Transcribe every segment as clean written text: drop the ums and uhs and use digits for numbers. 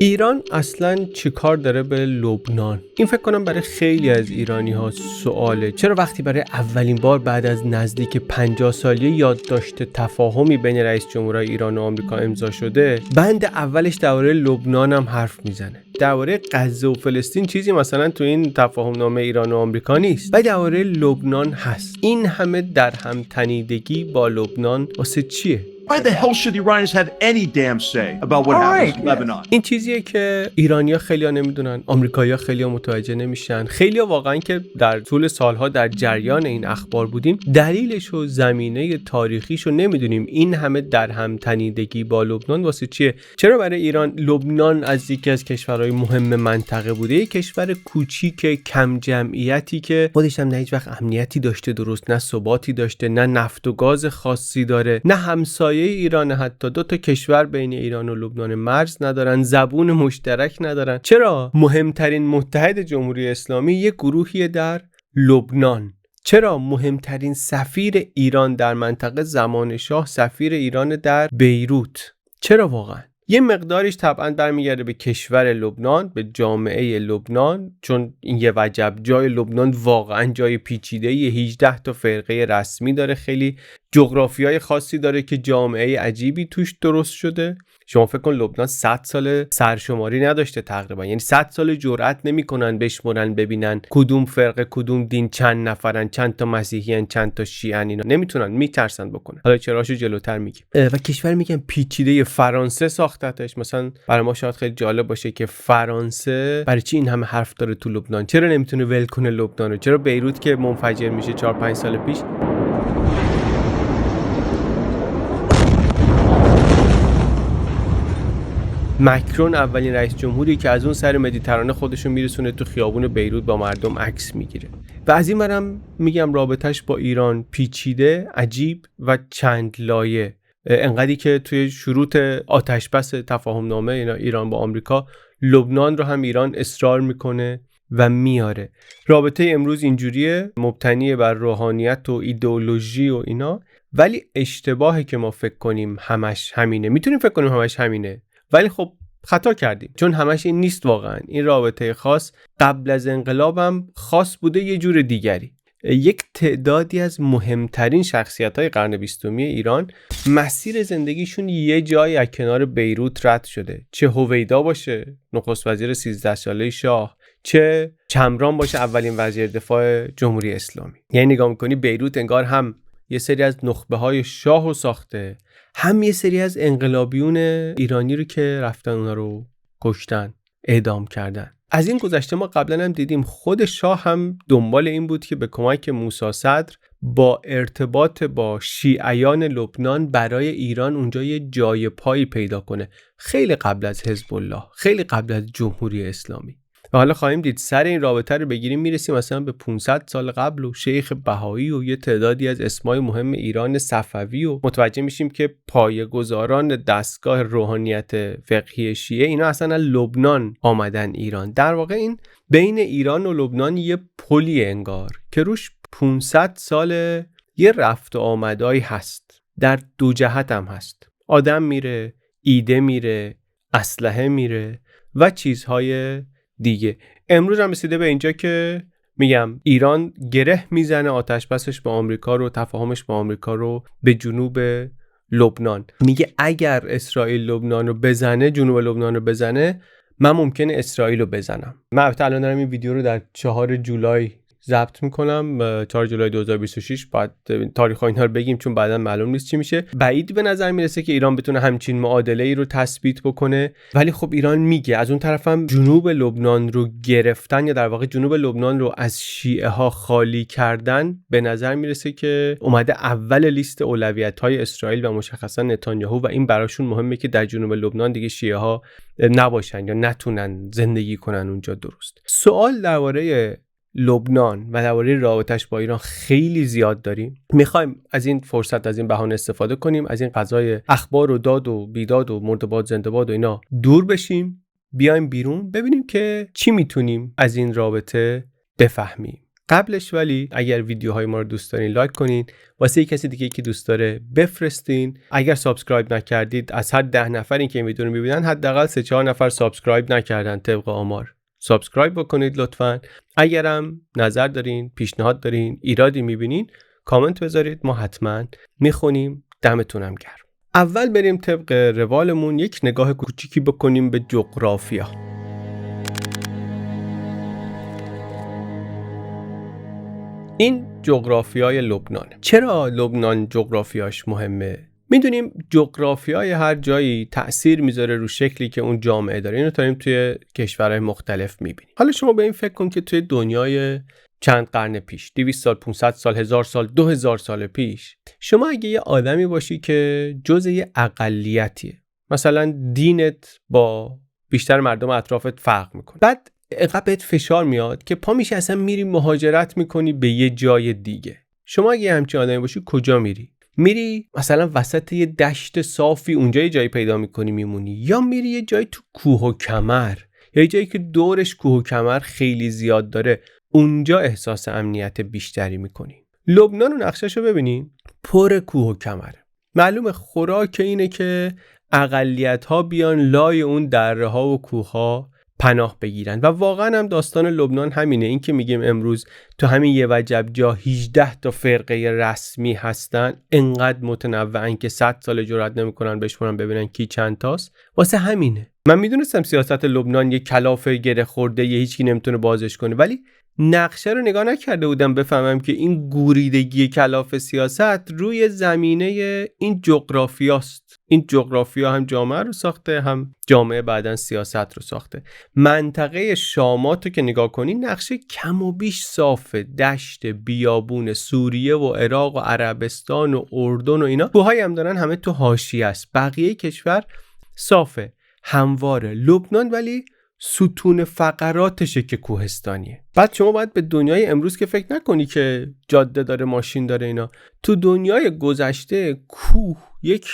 ایران اصلاً چی کار داره به لبنان؟ این فکر کنم برای خیلی از ایرانی ها سواله. چرا وقتی برای اولین بار بعد از نزدیک 50 سالی یادداشت تفاهمی بین رئیس جمهورهای ایران و آمریکا امضا شده، بند اولش درباره لبنان هم حرف میزنه؟ درباره غزه و فلسطین چیزی مثلا تو این تفاهم نامه ایران و آمریکا نیست، ولی درباره لبنان هست. این همه در هم تنیدگی با لبنان واسه چیه؟ Why the hell should the Iranians have any damn say about what happens in Lebanon? این چیزیه که ایرانی‌ها خیلی‌ها نمیدونن، آمریکایی‌ها خیلی‌ها متوجه نمیشن. خیلی‌ها واقعاً که در طول سالها در جریان این اخبار بودیم، دلیلش و زمینه تاریخیشو نمیدونیم. این همه در هم تنیدگی با لبنان واسه چیه؟ چرا برای ایران لبنان از یکی از کشورهای مهم منطقه بوده؟ یک کشور کوچیک کم جمعیتی که خودش هم نه هیچ وقت امنیتی داشته درست، نه ثباتی داشته، نه نفت و گاز خاصی داره، نه همسایه ایران، حتی دو تا کشور بین ایران و لبنان مرز ندارن، زبون مشترک ندارن. چرا مهمترین متحد جمهوری اسلامی یک گروهی در لبنان؟ چرا مهمترین سفیر ایران در منطقه زمان شاه سفیر ایران در بیروت؟ چرا واقعا؟ یه مقداریش طبعا برمیگرده به کشور لبنان، به جامعه لبنان، چون این یه وجب جای لبنان واقعا جای پیچیده‌ای، 18 تا فرقه رسمی داره، خیلی جغرافیای خاصی داره که جامعه عجیبی توش درست شده. شما فکر کن لبنان 100 سال سرشماری نداشته تقریبا، یعنی 100 سال جرئت نمی‌کنن بشمرن ببینن کدوم فرقه کدوم دین چند نفرن، چند تا مسیحیان چند تا شیعن، اینا نمیتونن، میترسن بکنن. حالا چراشو جلوتر میگیم. و کشور میگن پیچیده، فرانسه ساختتش. مثلا برای ما شاید خیلی جالب باشه که فرانسه برای چی این همه حرف داره تو لبنان، چرا نمیتونه ول کنه لبنان رو؟ چرا بیروت که منفجر میشه 4-5 سال پیش مکرون اولین رئیس جمهوری که از اون سر مدیترانه خودشو میرسونه تو خیابون بیروت با مردم عکس میگیره. و از این برم میگم رابطش با ایران پیچیده، عجیب و چند لایه. انقدری که توی شروط آتشبس تفاهم نامه ایران با آمریکا، لبنان رو هم ایران اصرار میکنه و میاره. رابطه امروز اینجوریه، مبتنی بر روحانیت و ایدئولوژی و اینا، ولی اشتباهه که ما فکر کنیم همش همینه. میتونیم فکر کنیم همش همینه، ولی خب خطا کردیم، چون همش این نیست واقعا. این رابطه خاص قبل از انقلابم خاص بوده یه جور دیگری. یک تعدادی از مهمترین شخصیت‌های قرن 20 ایران مسیر زندگیشون یه جایی از کنار بیروت رد شده، چه هویدا باشه نخست وزیر 13 ساله شاه، چه چمران باشه اولین وزیر دفاع جمهوری اسلامی. یعنی نگاه می‌کنی بیروت انگار هم یه سری از نخبه‌های شاهو ساخته، هم یه سری از انقلابیون ایرانی رو که رفتن اونا رو کشتن، اعدام کردن. از این گذشته ما قبلا هم دیدیم خود شاه هم دنبال این بود که به کمک موسی صدر با ارتباط با شیعیان لبنان برای ایران اونجا یه جای پایی پیدا کنه، خیلی قبل از حزب الله، خیلی قبل از جمهوری اسلامی. و حالا خواهیم دید سر این رابطه رو بگیریم میرسیم مثلا به 500 سال قبل و شیخ بهایی و یه تعدادی از اسمای مهم ایران صفوی و متوجه میشیم که پایه‌گذاران دستگاه روحانیت فقهی شیعه اینا اصلا از لبنان آمدن ایران. در واقع این بین ایران و لبنان یه پلی انگار که روش 500 سال یه رفت و آمدایی هست، در دو جهت هم هست. آدم میره، ایده میره، اسلحه میره و چیزهای دیگه. امروز هم رسیده به اینجا که میگم ایران گره میزنه آتشبسش با آمریکا رو، تفاهمش با آمریکا رو به جنوب لبنان. میگه اگر اسرائیل لبنان رو بزنه، جنوب لبنان رو بزنه، من ممکنه اسرائیل رو بزنم. من الان دارم این ویدیو رو در 4 جولای ضبط میکنم، 4 جولای 2026. بعد تاریخ اینا رو بگیم چون بعدا معلوم نیست چی میشه. بعید به نظر میرسه که ایران بتونه همچین معادله ای رو تثبیت بکنه، ولی خب ایران میگه. از اون طرفم جنوب لبنان رو گرفتن، یا در واقع جنوب لبنان رو از شیعه ها خالی کردن، به نظر میرسه که اومده اول لیست اولویت های اسرائیل و مشخصا نتانیاهو، و این براشون مهمه که در جنوب لبنان دیگه شیعه ها نباشن یا نتونن زندگی کنن اونجا. درست. سوال درباره لبنان و درباره رابطش با ایران خیلی زیاد داریم. میخوایم از این فرصت، از این بهانه استفاده کنیم، از این قضای اخبار و داد و بیداد و مرد باد زنده باد و اینا دور بشیم، بیایم بیرون ببینیم که چی میتونیم از این رابطه بفهمیم. قبلش ولی اگر ویدیوهای ما رو دوست دارین لایک کنین، واسه کسی دیگه که دوست داره بفرستین. اگر سابسکرایب نکردید، از هر 10 نفری که این ویدیو رو میبینن حداقل 3-4 نفر سابسکرایب نکردن طبق آمار. سابسکرایب بکنید لطفاً. اگرم نظر دارین، پیشنهاد دارین، ایرادی میبینین، کامنت بذارید، ما حتما میخونیم. دمتونم گرم. اول بریم طبق روالمون یک نگاه کوچیکی بکنیم به جغرافیا. این جغرافیای لبنان. چرا لبنان جغرافیاش مهمه؟ میدونیم جغرافیای هر جایی تأثیر میذاره رو شکلی که اون جامعه داره. اینو داریم توی کشورهای مختلف میبینیم. حالا شما به این فکر کن که توی دنیای چند قرن پیش، 200 سال، 500 سال، 1000 سال، 2000 سال پیش، شما اگه یه آدمی باشی که جزء یه اقلیتیه، مثلا دینت با بیشتر مردم اطرافت فرق میکنه، بعد عقبت فشار میاد که پا میشه اصلا میری مهاجرت میکنی به یه جای دیگه. شما اگه همچین آدمی باشی کجا میری؟ میری مثلا وسط یه دشت صافی، اونجا یه جایی پیدا میکنی میمونی، یا میری یه جایی تو کوه و کمر، یا یه جایی که دورش کوه و کمر خیلی زیاد داره، اونجا احساس امنیت بیشتری میکنی. لبنان و نقشه‌شو ببینین، پر کوه و کمره. معلومه خوراک اینه که اقلیت‌ها بیان لای اون دره‌ها و کوه‌ها پناه بگیرن و واقعا هم داستان لبنان همینه. این که میگیم امروز تو همین یه وجب جا 18 تا فرقه رسمی هستن، انقدر متنوعن که 100 سال جرئت نمیکنن بشمارن ببینن کی چند تاست. واسه همینه من میدونستم سیاست لبنان یه کلاف گره خورده، یه هیچکی نمیتونه بازش کنه، ولی نقشه رو نگاه نکرده بودم بفهمم که این گوریدگی کلاف سیاست روی زمینه این جغرافیاست. این جغرافیا هم جامعه رو ساخته، هم جامعه بعدن سیاست رو ساخته. منطقه شامات رو که نگاه کنی نقشه کم و بیش صافه، دشت، بیابون، سوریه و عراق و عربستان و اردن و اینا. کوهایی هم دارن همه تو حاشیه است. بقیه کشور صافه، همواره. لبنان ولی ستون فقراتشه که کوهستانیه. بعد شما باید به دنیای امروز که فکر نکنی که جاده داره، ماشین داره اینا. تو دنیای گذشته کوه یک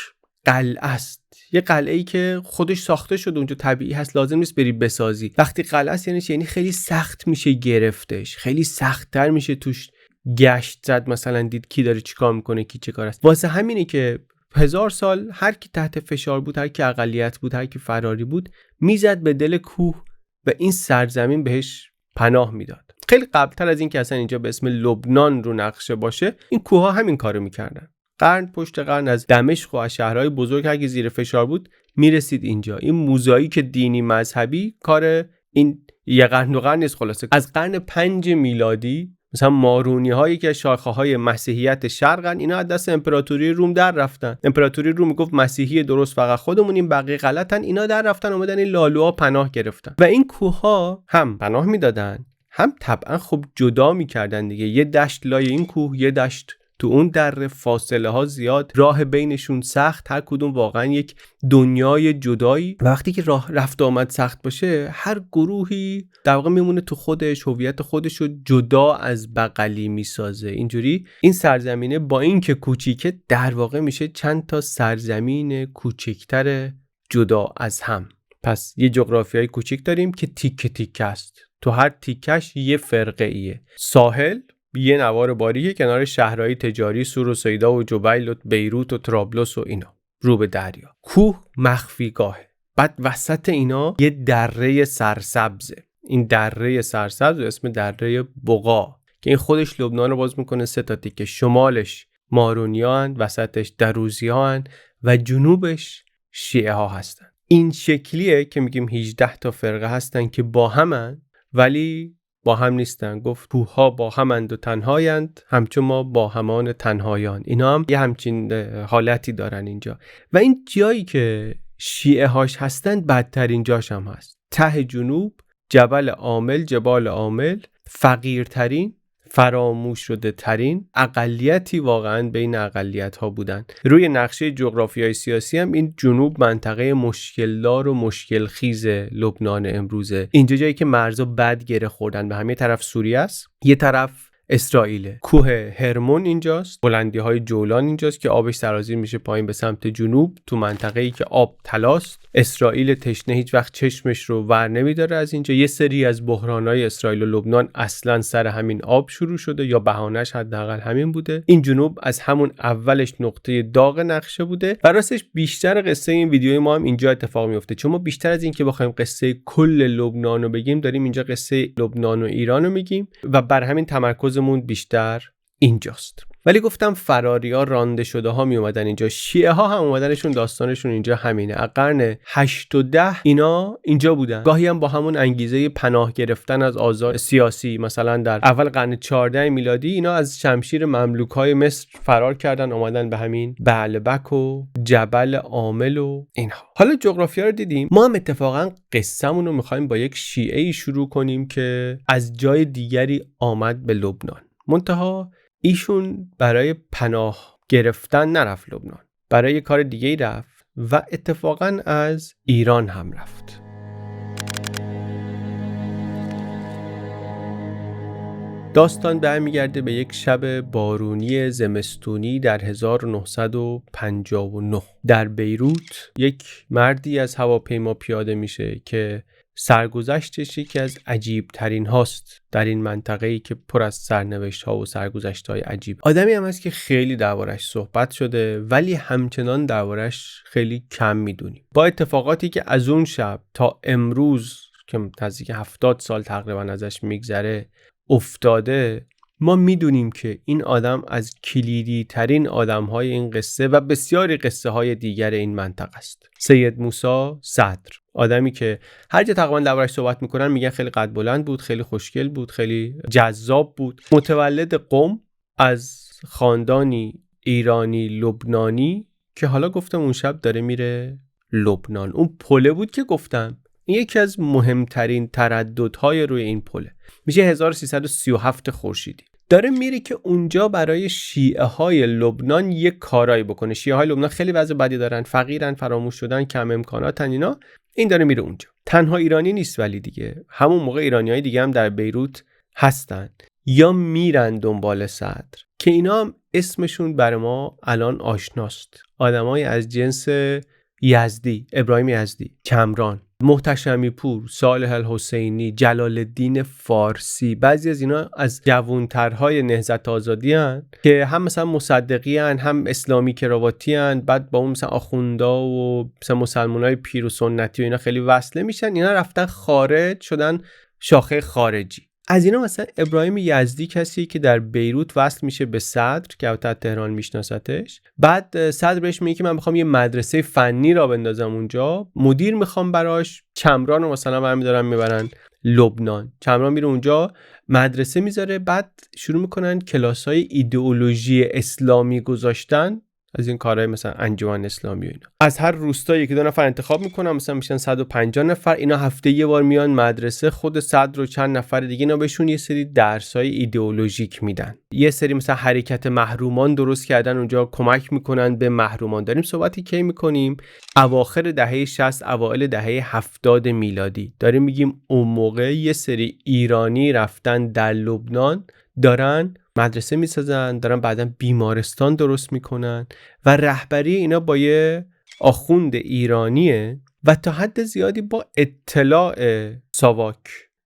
قلعه است، یه قلعه‌ای که خودش ساخته شده اونجا، طبیعی هست، لازم نیست بری بسازی. وقتی قلعه است یعنی خیلی سخت میشه گرفتش، خیلی سخت‌تر میشه توش گشت زد، مثلا دید کی داره چیکار میکنه، کی چه کار است. واسه همینه که 1000 سال هر کی تحت فشار بود، هر کی اقلیت بود، هر کی فراری بود، میزد به دل کوه و این سرزمین بهش پناه میداد. خیلی قبلتر از این که اصلا اینجا به اسم لبنان رو نقشه باشه، این کوه‌ها همین کارو میکردن. قرن پشت قرن از دمشق و از شهرهای بزرگ اگه زیر فشار بود میرسید اینجا. این موزاییک دینی مذهبی کار این یه قرن و قرن نیست. خلاصه از قرن 5 میلادی مثلا مارونی هایی که شاخه های مسیحیت شرقن، اینا از دست امپراتوری روم در رفتن. امپراتوری روم میگفت مسیحی درست فقط خودمونیم، بقیه غلطن. اینا در رفتن اومدن این لالوها پناه گرفتن و این کوه‌ها هم پناه میدادن، هم طبعا خب جدا میکردن دیگه. یه دشت لای این کوه، یه دشت تو اون در، فاصله ها زیاد، راه بینشون سخت، هر کدوم واقعا یک دنیای جدایی. وقتی که راه رفت آمد سخت باشه، هر گروهی در واقع میمونه تو خودش، هویت خودش رو جدا از بغلی میسازه. اینجوری این سرزمینه با این که کوچیکه در واقع میشه چند تا سرزمین کوچکتر جدا از هم. پس یه جغرافیای کوچیک داریم که تیکه تیکه است، تو هر تیکش یه فرقه ایه. ساحل یه نوار باریکه کنار شهرهای تجاری سور و سیدا و جبیل و بیروت و طرابلس و اینا، رو به دریا. کوه مخفیگاهه. بعد وسط اینا یه دره سرسبزه. این دره سرسبز به اسم دره بقا که این خودش لبنان رو باز میکنه 3 تا تیکه. شمالش مارونیان، وسطش دروزیان و جنوبش شیعه ها هستن. این شکلیه که میگیم 18 تا فرقه هستن که با همن ولی با هم نیستن. گفت کوه‌ها با همند و تنهایند، همچون ما با همان تنهایان. اینا هم یه همچین حالتی دارن اینجا. و این جایی که شیعه هاش هستن بدترین جاش هم هست. ته جنوب، جبل عامل، جبال عامل، فقیرترین، فراموش شده ترین اقلیتی واقعا بین اقلیت ها بودن. روی نقشه جغرافیای سیاسی هم این جنوب منطقه مشکلدار و مشکل خیز لبنان امروزه. اینجا جایی که مرزا بد گره خوردن. به همه طرف سوریه است، یه طرف اسرائیل. کوه هرمون اینجاست، بلندی‌های جولان اینجاست که آبش سرازیر میشه پایین به سمت جنوب تو منطقه‌ای که آب طلاست. اسرائیل تشنه هیچ وقت چشمش رو ور نمیداره از اینجا. یه سری از بحران‌های اسرائیل و لبنان اصلاً سر همین آب شروع شده یا بهانه‌اش حداقل همین بوده. این جنوب از همون اولش نقطه داغ نقشه بوده و راستش بیشتر قصه این ویدیوی ما هم اینجا اتفاق میفته، چون ما بیشتر از این که بخوایم قصه کل لبنان رو بگیم داریم اینجا قصه لبنان و ایران رو میگیم و بر همین تمرکزمون بیشتر اینجاست. ولی گفتم فراریا رانده شده ها می اومدن اینجا، شیعه ها هم اومدنشون داستانشون اینجا همینه. از قرن 8 و 10 اینا اینجا بودن، گاهی هم با همون انگیزه پناه گرفتن از آزار سیاسی. مثلا در اول قرن 14 میلادی اینا از شمشیر مملوکای مصر فرار کردن، اومدن به همین بعلبک و جبل عامل و اینها. حالا جغرافیا رو دیدیم، ما هم اتفاقا قصه‌مون رو می‌خوایم با یک شیعه‌ای شروع کنیم که از جای دیگری آمد به لبنان. منتها ایشون برای پناه گرفتن نرفت لبنان، برای کار دیگه‌ای رفت و اتفاقاً از ایران هم رفت. داستان برمیگرده به یک شب بارونی زمستونی در 1959 در بیروت. یک مردی از هواپیما پیاده میشه که سرگذشتش یکی از عجیب ترین هاست در این منطقه‌ای که پر از سرنوشت ها و سرگذشت های عجیب. آدمی هم هست که خیلی دربارش صحبت شده ولی همچنان دربارش خیلی کم میدونیم. با اتفاقاتی که از اون شب تا امروز که نزدیک 70 سال تقریبا ازش میگذره افتاده، ما میدونیم که این آدم از کلیدی ترین آدم های این قصه و بسیاری قصه های دیگر این منطقه است. سید موسی صدر، آدمی که هر جا تقریبا دربارش صحبت میکنن میگن خیلی قد بلند بود، خیلی خوشگل بود، خیلی جذاب بود. متولد قم از خاندانی ایرانی لبنانی که حالا گفتم اون شب داره میره لبنان. اون پله بود که گفتم، این یکی از مهمترین ترددهای روی این پله. میشه 1337 خورشیدی. داره میره که اونجا برای شیعه های لبنان یک کارایی بکنه. شیعه های لبنان خیلی وضع بدی دارن، فقیرن، فراموش شدن، کم امکاناتن اینا. این داره میره اونجا. تنها ایرانی نیست ولی دیگه همون موقع ایرانیای دیگه هم در بیروت هستن یا میرن دنبال صدر که اینا هم اسمشون بر ما الان آشناست. آدمای از جنس یزدی، ابراهیم یزدی، کمران، محتشمی پور، صالح الحسینی، جلال الدین فارسی. بعضی از اینا از جوانترهای نهضت آزادی هن که هم مثلا مصدقی هن، هم اسلامی کراواتی هن. بعد با اون مثلا آخوندا و مثلا مسلمانای پیر و سنتی و اینا خیلی وصله میشن. اینا رفتن خارج شدن شاخه خارجی. از اینا مثلا ابراهیم یزدی کسی که در بیروت وصل میشه به صدر که البته تهران میشناستش. بعد صدر بهش میگه که من میخوام یه مدرسه فنی را بندازم اونجا، مدیر میخوام براش. کمران رو مثلا برمی‌دارن میبرن لبنان. کمران میره اونجا مدرسه میذاره. بعد شروع میکنن کلاس‌های ایدئولوژی اسلامی گذاشتن، از این کارهای مثلا انجمن اسلامی و اینا. از هر روستا یکی دو نفر انتخاب میکنن، مثلا میشن 150 نفر. اینا هفته یه بار میان مدرسه. خود صدر و چند نفر دیگه اینا بهشون یه سری درسای ایدئولوژیک میدن. یه سری مثلا حرکت محرومان درست کردن اونجا، کمک میکنن به محرومان. داریم صحبتی کی میکنیم؟ اواخر دهه 60 اوایل دهه 70 میلادی. داریم میگیم اون موقع یه سری ایرانی رفتن در لبنان، دارن مدرسه میسازن، دارن بعداً بیمارستان درست میکنن و رهبری اینا با یه آخوند ایرانیه و تا حد زیادی با اطلاع ساواک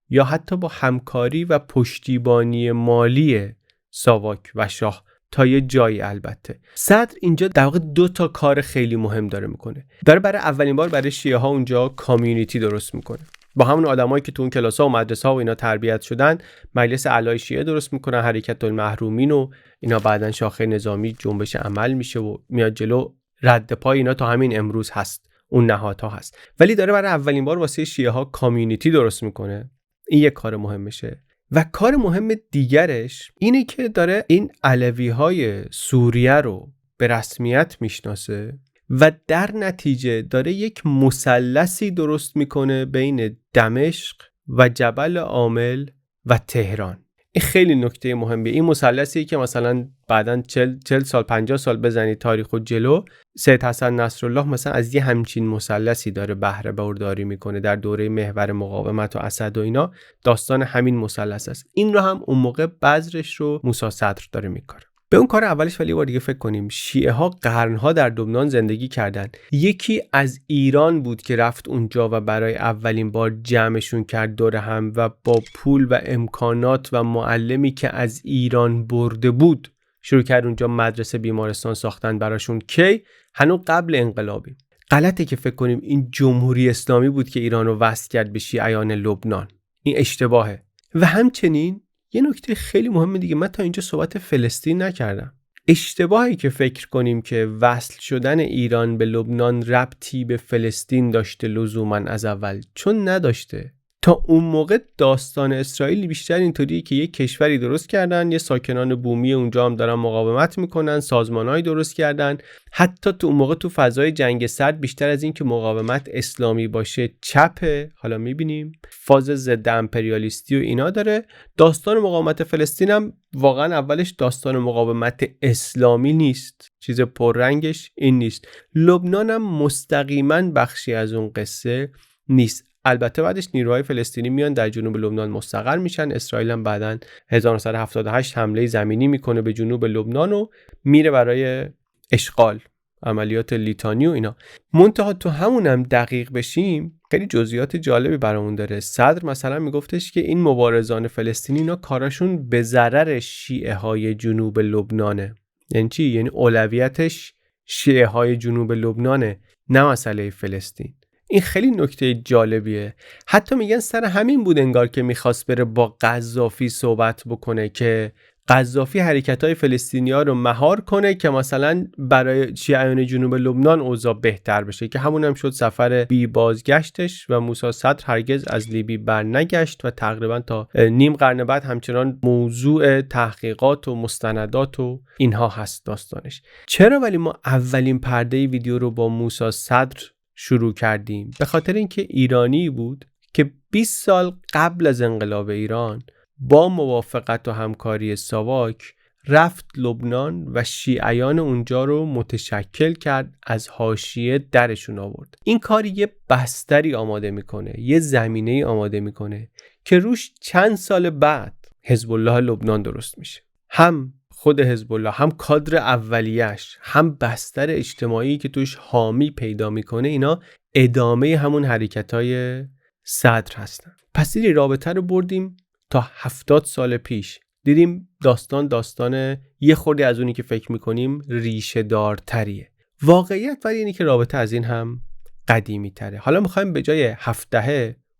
یا حتی با همکاری و پشتیبانی مالی ساواک و شاه تا یه جایی. البته صدر اینجا در واقع 2 تا کار خیلی مهم داره میکنه. داره برای اولین بار برای شیعه ها اونجا کامیونیتی درست میکنه. با همون آدمایی که تو اون کلاس‌ها و مدرسه‌ها و اینا تربیت شدن، مجلس اعلای شیعه درست میکنن، حرکت المحرومین و اینا. بعدن شاخه نظامی جنبش عمل میشه و میاد جلو. رد پای اینا تا همین امروز هست، اون نهادها هست. ولی داره برای اولین بار واسه شیعه ها کامیونیتی درست میکنه. این یک کار مهمشه. و کار مهم دیگرش اینه که داره این علوی‌های سوریه رو به رسمیت میشناسه و در نتیجه داره یک مثلثی درست میکنه بین دمشق و جبل عامل و تهران. این خیلی نکته مهمیه. این مثلثی که مثلا بعدن 40 سال 50 سال بزنید تاریخ و جلو، سید حسن نصرالله مثلا از یه همچین مثلثی داره بهره برداری میکنه در دوره محور مقاومت و اسد و اینا. داستان همین مثلث است. این رو هم اون موقع بذرش رو موسی صدر داره میکاره. به اون کار اولش ولی یه بار دیگه فکر کنیم. شیعه ها قرنها در لبنان زندگی کردن. یکی از ایران بود که رفت اونجا و برای اولین بار جمعشون کرد دور هم و با پول و امکانات و معلمی که از ایران برده بود شروع کرد اونجا مدرسه بیمارستان ساختن براشون. کی؟ هنوز قبل انقلابی. غلطه که فکر کنیم این جمهوری اسلامی بود که ایران رو وصل کرد به شیعیان لبنان. این اشتباهه. و همچنین یه نکته خیلی مهمه دیگه، من تا اینجا صحبت فلسطین نکردم. اشتباهی که فکر کنیم که وصل شدن ایران به لبنان ربطی به فلسطین داشته لزوماً از اول، چون نداشته. تا اون موقع داستان اسرائیل بیشتر اینطوریه که یک کشوری درست کردن، یه ساکنان بومی اونجا هم دارن مقاومت میکنن، سازمانهایی درست کردن. حتی تو اون موقع تو فضای جنگ سرد بیشتر از این که مقاومت اسلامی باشه چپه. حالا میبینیم فاز ضد امپریالیستی و اینا داره. داستان مقاومت فلسطین هم واقعا اولش داستان مقاومت اسلامی نیست، چیز پررنگش این نیست. لبنان هم مستقیما بخشی از اون قصه نیست. البته بعدش نیروهای فلسطینی میان در جنوب لبنان مستقر میشن. اسرائیل هم بعداً 1978 حمله زمینی میکنه به جنوب لبنان و میره برای اشغال، عملیات لیتانی و اینا. منتها تو همونم دقیق بشیم خیلی جزئیات جالبی برامون داره. صدر مثلا میگفتش که این مبارزان فلسطینی اینا کاراشون به ضرر شیعه های جنوب لبنانه. یعنی چی؟ یعنی اولویتش شیعه های جنوب لبنانه، نه مسئله فلسطین. این خیلی نکته جالبیه. حتی میگن سر همین بود انگار که میخواست بره با قذافی صحبت بکنه که قذافی حرکت‌های فلسطینی‌ها رو مهار کنه که مثلا برای شیعیان جنوب لبنان اوضاع بهتر بشه، که همون هم شد سفر بی بازگشتش و موسی صدر هرگز از لیبی برنگشت و تقریبا تا نیم قرن بعد همچنان موضوع تحقیقات و مستندات و اینها هست داستانش. چرا ولی ما اولین پرده ویدیو رو با موسی صدر شروع کردیم؟ به خاطر اینکه ایرانی بود که 20 سال قبل از انقلاب ایران با موافقت و همکاری ساواک رفت لبنان و شیعیان اونجا رو متشکل کرد، از حاشیه درشون آورد. این کار یه بستری آماده میکنه، یه زمینه‌ای آماده میکنه که روش چند سال بعد حزب الله لبنان درست میشه. هم خود حزب الله، هم کادر اولیش، هم بستر اجتماعی که توش حامی پیدا میکنه، اینا ادامه همون حرکتای صدر هستن. پس این رابطه رو بردیم تا 70 سال پیش. دیدیم داستان یه خورده از اونی که فکر میکنیم ریشه دارتریه. واقعیت ولی اینی که رابطه از این هم قدیمی تره. حالا میخوایم به جای 7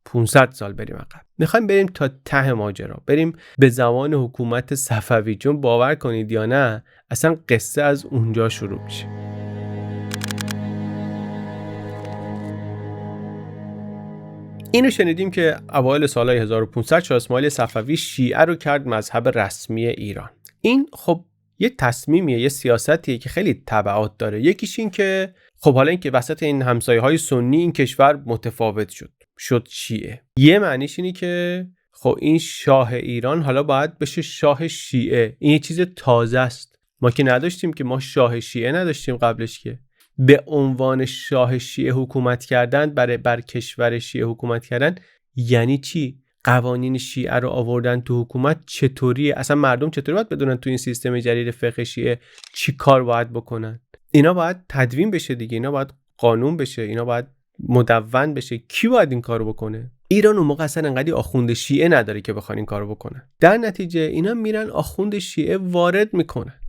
500 سال بریم عقب. میخوایم بریم تا ته ماجرا، بریم به زمان حکومت صفوی، چون باور کنید یا نه اصلا قصه از اونجا شروع میشه. اینو شنیدیم که اوایل سالهای 1500 شاه اسماعیل صفوی شیعه رو کرد مذهب رسمی ایران. این خب یه تصمیمیه، یه سیاستیه که خیلی تبعات داره. یکیش این که خب حالا این که وسط این همسایه‌های سنی این کشور متفاوت شد شیعه. یه معنیش اینی که خب این شاه ایران حالا باید بشه شاه شیعه. این یه چیز تازه است. ما که نداشتیم، که ما شاه شیعه نداشتیم قبلش. که به عنوان شاه شیعه حکومت کردن، بر کشور شیعه حکومت کردن یعنی چی؟ قوانین شیعه رو آوردن تو حکومت چطوریه؟ اصلا مردم چطوری باید بدونن تو این سیستم جدید فقه شیعه چی کار باید بکنن؟ اینا باید تدوین بشه دیگه، اینا باید قانون بشه، اینا باید مدون بشه. کی باید این کارو بکنه؟ ایران اون موقع اصلا انقدر آخوند شیعه نداره که بخوان این کارو بکنن. در نتیجه اینا میرن آخوند شیعه وارد میکنن.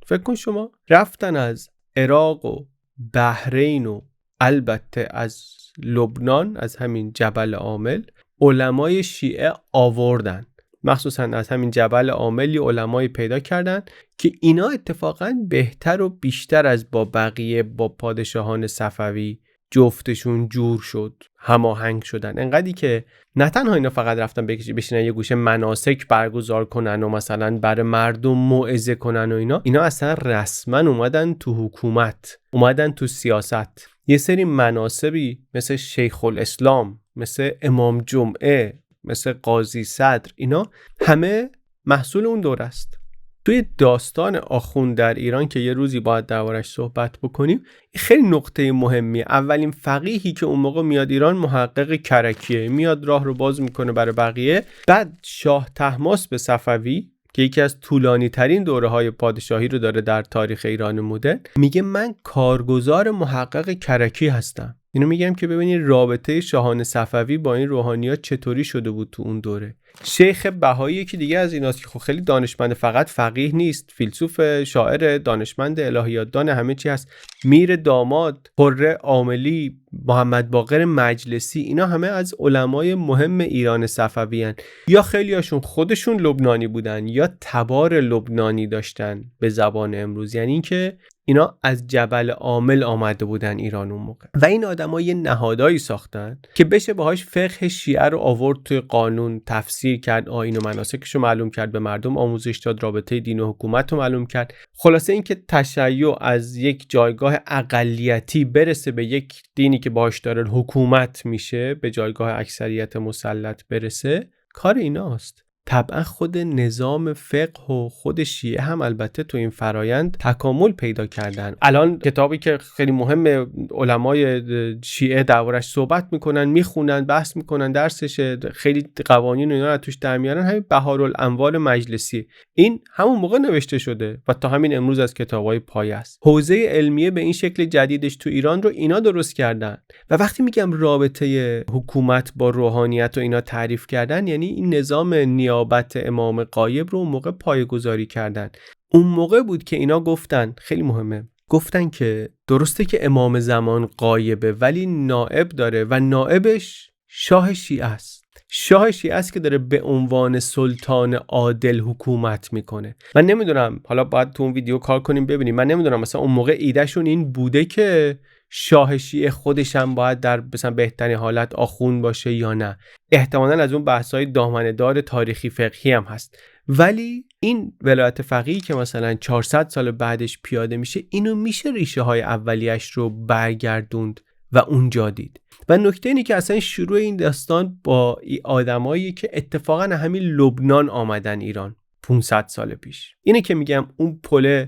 فکر کن شما رفتن از عراق و بحرین و البته از لبنان، از همین جبل عامل علمای شیعه آوردن، مخصوصا از همین جبل عامل علمای پیدا کردن که اینا اتفاقا بهتر و بیشتر از با بقیه، با پادشاهان صفوی جفتشون جور شد، هماهنگ شدن. انقدری که نه تنها اینا فقط رفتن بشینن یه گوشه مناسک برگزار کنن و مثلا برای مردم موعظه کنن و اینا اصلا رسما اومدن تو حکومت، اومدن تو سیاست. یه سری مناصبی مثل شیخ الاسلام، مثل امام جمعه، مثل قاضی صدر، اینا همه محصول اون دوره است. توی داستان آخوند در ایران که یه روزی باید دربارش صحبت بکنیم، خیلی نقطه مهمیه. اولین فقیهی که اون موقع میاد ایران محقق کرکیه، میاد راه رو باز میکنه برای بقیه. بعد شاه طهماسپ صفوی که یکی از طولانی ترین دوره های پادشاهی رو داره در تاریخ ایران مدرن، میگه من کارگزار محقق کرکی هستم. اینو میگم که ببینید رابطه شاهان صفوی با این روحانیات چطوری شده بود تو اون دوره. شیخ بهایی که دیگه از ایناست که خب خیلی دانشمند، فقط فقیه نیست، فیلسوف، شاعر، دانشمند، الهیات دان، همه چی هست. میر داماد، حره عاملی، محمد باقر مجلسی، اینا همه از علمای مهم ایران صفوی هن. یا خیلیاشون خودشون لبنانی بودن یا تبار لبنانی داشتن به زبان امروز، یعنی اینکه اینا از جبل عامل آمده بودن ایران اون موقع. و این آدم‌ها یه نهادایی ساختن که بشه باهاش فقه شیعه رو آورد توی قانون، تفسیر کرد، آیین و مناسکش رو معلوم کرد، به مردم آموزش داد، رابطه دین و حکومت رو معلوم کرد. خلاصه اینکه تشیع از یک جایگاه اقلیتی برسه به یک دینی که باهاش داره حکومت میشه، به جایگاه اکثریت مسلط برسه، کار ایناست. طبعا خود نظام فقه و خود شیعه هم البته تو این فرایند تکامل پیدا کردن. الان کتابی که خیلی مهمه، علمای شیعه دربارش صحبت میکنن، میخونن، بحث میکنن، درسشه، خیلی قوانین و اینا رو توش در میارن، همین بهارالانوار مجلسی، این همون موقع نوشته شده و تا همین امروز از کتابای پایه است. حوزه علمیه به این شکل جدیدش تو ایران رو اینا درست کردن. و وقتی میگم رابطه حکومت با روحانیت و اینا تعریف کردن، یعنی این نظام نیابت امام غایب رو اون موقع پایه‌گذاری کردن. اون موقع بود که اینا گفتن، خیلی مهمه، گفتن که درسته که امام زمان غایبه ولی نائب داره و نائبش شاه شیعه است. شاه شیعه است که داره به عنوان سلطان عادل حکومت میکنه. من نمیدونم، حالا باید تو اون ویدیو کار کنیم ببینیم، من نمیدونم مثلا اون موقع ایدهشون این بوده که شاه شیعه خودش هم باید در مثلا بهترین حالت آخوند باشه یا نه. احتمالاً از اون بحث‌های دامنه‌دار تاریخی فقهی هم هست. ولی این ولایت فقیهی که مثلا 400 سال بعدش پیاده میشه، اینو میشه ریشه های اولیش رو برگردوند و اونجا دید. و نکته اینه که اصلا شروع این داستان با آدمایی که اتفاقا همین لبنان آمدن ایران 500 سال پیش. اینه که میگم اون پل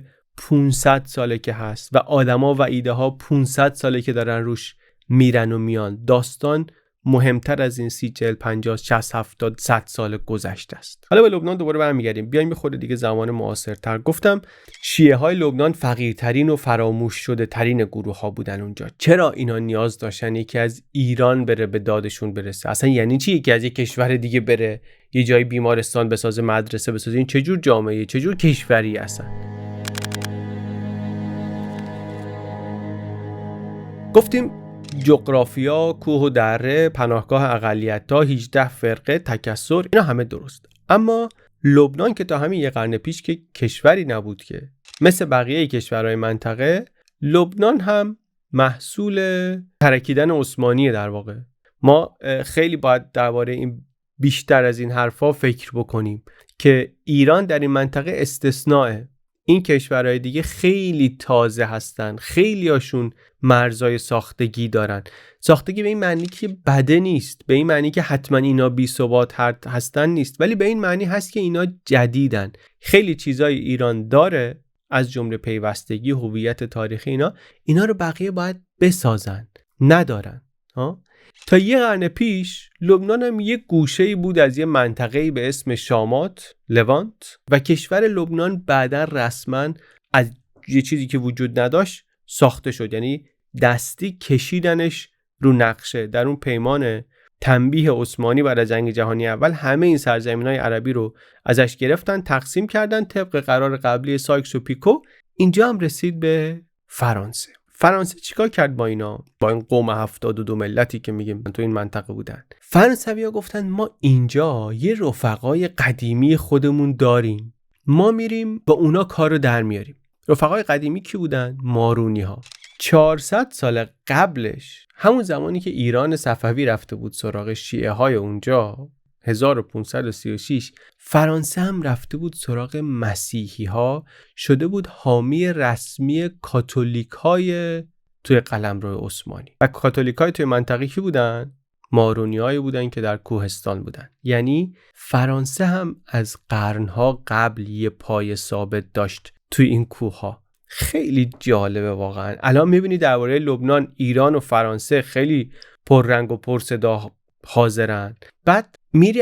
500 ساله که هست و آدما و ایده ها 500 ساله که دارن روش میرن و میان. داستان مهمتر از این 30 40 50 60 70 100 سال گذشته است. حالا به لبنان دوباره برمیگردیم، بیایم یه خورده دیگه زمان معاصرتر. گفتم شیعه های لبنان فقیرترین و فراموش شده ترین گروه ها بودن اونجا. چرا اینا نیاز داشتن یکی از ایران بره به دادشون برسه؟ اصلا یعنی چی یکی از یک کشور دیگه بره یه جای بیمارستان بسازه، مدرسه بسازه؟ این چه جور جامعه، چه جور کشوری اصلا؟ گفتیم جغرافیا، کوه و دره، پناهگاه اقلیت‌ها، 18 فرقه، تکثر، اینا همه درست. اما لبنان که تا همین یه قرن پیش که کشوری نبود، که مثل بقیه کشورهای منطقه، لبنان هم محصول ترکیدن عثمانیه در واقع. ما خیلی باید درباره این بیشتر از این حرفا فکر بکنیم که ایران در این منطقه استثناءه. این کشورهای دیگه خیلی تازه هستن، خیلی هاشون مرزای ساختگی دارن. ساختگی به این معنی که بده نیست، به این معنی که حتما اینا بی ثبات هستن نیست، ولی به این معنی هست که اینا جدیدن. خیلی چیزای ایران داره، از جمله پیوستگی، هویت تاریخی، اینا رو بقیه باید بسازن، ندارن. تا یه قرن پیش لبنان هم یه گوشه‌ای بود از یه منطقه‌ای به اسم شامات، لوانت، و کشور لبنان بعداً رسماً از یه چیزی که وجود نداشت ساخته شد. یعنی دستی کشیدنش رو نقشه. در اون پیمان تنبیه عثمانی بعد از جنگ جهانی اول همه این سرزمین‌های عربی رو ازش گرفتن، تقسیم کردن طبق قرار قبلی سایکس و پیکو. اینجا هم رسید به فرانسه. فرانسه چیکار کرد با اینا؟ با این قوم 72 ملتی که میگیم تو این منطقه بودن. فرانسوی‌ها گفتن ما اینجا یه رفقای قدیمی خودمون داریم، ما میریم با اونا کارو در میاریم. رفقای قدیمی کی بودن؟ مارونی‌ها. 400 سال قبلش، همون زمانی که ایران صفوی رفته بود سراغ شیعه های اونجا، 1536، فرانسه هم رفته بود سراغ مسیحی ها، شده بود حامی رسمی کاتولیک های توی قلمرو عثمانی. و کاتولیک های توی منطقه کی بودن؟ مارونیایی بودن که در کوهستان بودن. یعنی فرانسه هم از قرنها قبل یه پای ثابت داشت توی این کوه‌ها. خیلی جالبه واقعا. الان میبینی درباره لبنان ایران و فرانسه خیلی پررنگ و پرصدا حاضرن، بعد میری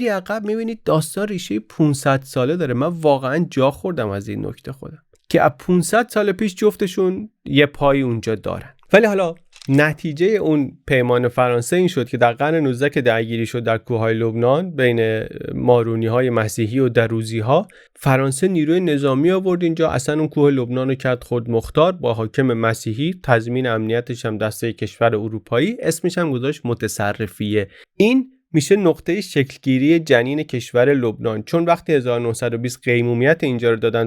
عقب میبینی داستان ریشه 500 ساله داره. من واقعا جا خوردم از این نکته خودم که از 500 سال پیش جفتشون یه پای اونجا دارن. ولی حالا نتیجه اون پیمان فرانسه این شد که در قرن 19 که درگیری شد در کوههای لبنان بین مارونی‌های مسیحی و دروزی‌ها، فرانسه نیروی نظامی آورد اینجا، اصلا اون کوه لبنان رو کرد خود مختار با حاکم مسیحی، تضمین امنیتش هم دسته کشور اروپایی، اسمش هم گذاشت متصرفیه. این میشه نقطه شکلگیری جنین کشور لبنان، چون وقتی 1920 قیمومیت اینجا رو دادن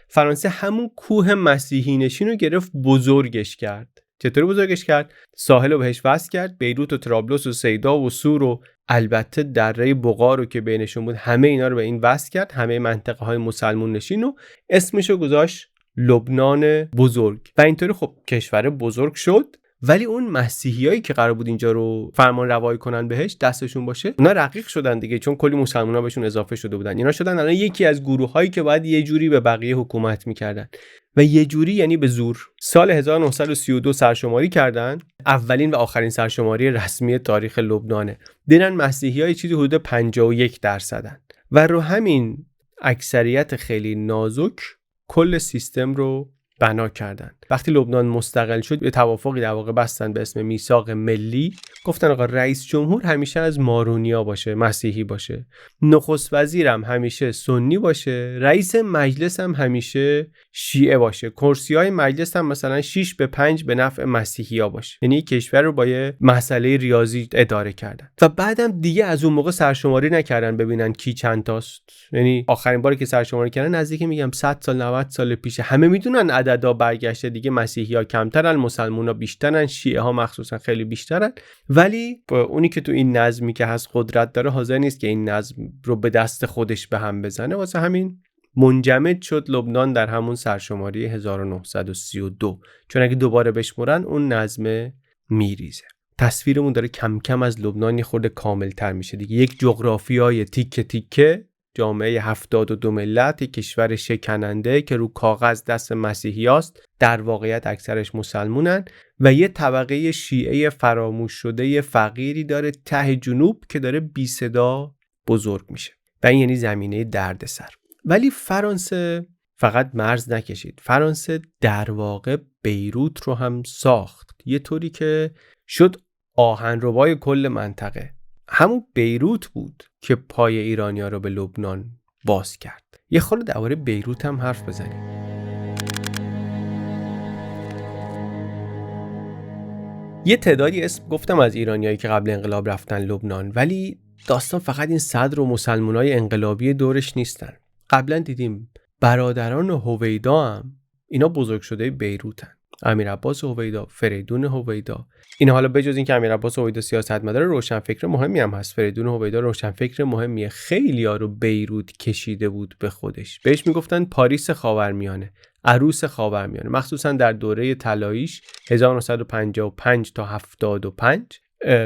فرانسه همون کوه مسیحی نشین رو گرفت بزرگش کرد. چطور بزرگش کرد؟ ساحل رو بهش وصل کرد، بیروت و طرابلس و سیدا و سور و البته دره بقار رو که بینشون بود، همه اینا رو به این وصل کرد، همه منطقه های مسلمون نشین، و اسمش رو گذاشت لبنان بزرگ. و اینطوری خب کشور بزرگ شد. ولی اون مسیحیایی که قرار بود اینجا رو فرمان روایی کنن بهش دستشون باشه، اونا رقیق شدن دیگه، چون کلی مسلمونا بهشون اضافه شده بودن. اینا شدن الان یکی از گروه‌هایی که باید یه جوری به بقیه حکومت می‌کردن، و یه جوری یعنی به زور. سال 1932 سرشماری کردن، اولین و آخرین سرشماری رسمی تاریخ لبنانه. دیدن مسیحیای چیزی حدود 51%. و رو همین اکثریت خیلی نازک کل سیستم رو بنا کردن. وقتی لبنان مستقل شد به توافقی در واقع بستن به اسم میثاق ملی. گفتن آقا رئیس جمهور همیشه از مارونیا باشه، مسیحی باشه، نخست وزیرم همیشه سنی باشه، رئیس مجلس هم همیشه شیعه باشه، کرسی‌های مجلس هم مثلا 6-5 به نفع مسیحی‌ها باشه. یعنی کشور رو با یه مسئله ریاضی اداره کردن. و بعدم دیگه از اون موقع سرشماری نکردن ببینن کی چند تاست. یعنی آخرین باری که سرشماری کردن نزدیک میگم 100 سال 90 سال پیشه. همه میدونن عددا برگشته دیگه، مسیحی‌ها کمترن، مسلمان‌ها بیشترن، شیعه‌ها مخصوصا خیلی بیشترن. ولی اونی که تو این نظمی که هست قدرت داره حاضر نیست که این نظم رو به دست خودش به هم بزنه. واسه همین منجمد شد لبنان در همون سرشماری 1932. چون اگه دوباره بشمرن اون نظم میریزه. تصویرمون داره کم کم از لبنان یه خورده کامل‌تر میشه دیگه. یک جغرافیای تیکه تیکه، جامعه 72 ملت، یک کشور شکننده که رو کاغذ دست مسیحیاست، در واقعیت اکثرش مسلمونن، و یه طبقه شیعه فراموش شده فقیری داره ته جنوب که داره بی صدا بزرگ میشه. و این یعنی زمینه دردسر. ولی فرانسه فقط مرز نکشید. فرانسه در واقع بیروت رو هم ساخت، یه طوری که شد آهنربای کل منطقه. همون بیروت بود که پای ایرانیا رو به لبنان باز کرد. یه خورده درباره بیروت هم حرف بزنیم. یه تعدادی اسم گفتم از ایرانیایی که قبل انقلاب رفتن لبنان، ولی داستان فقط این صدر و مسلمانای انقلابی دورش نیستن. قبلا دیدیم برادران هویدا هم اینا بزرگ شده بیروتن. امیر عباس هویدا، فریدون هویدا، این حالا بجز این که امیر عباس هویدا سیاستمدار روشنفکر مهمی هم هست، فریدون هویدا روشنفکر مهمیه. خیلی‌ها رو بیروت کشیده بود به خودش. بهش میگفتن پاریس خاورمیانه، عروس خاورمیانه، مخصوصا در دوره طلاییش 1955 تا 75.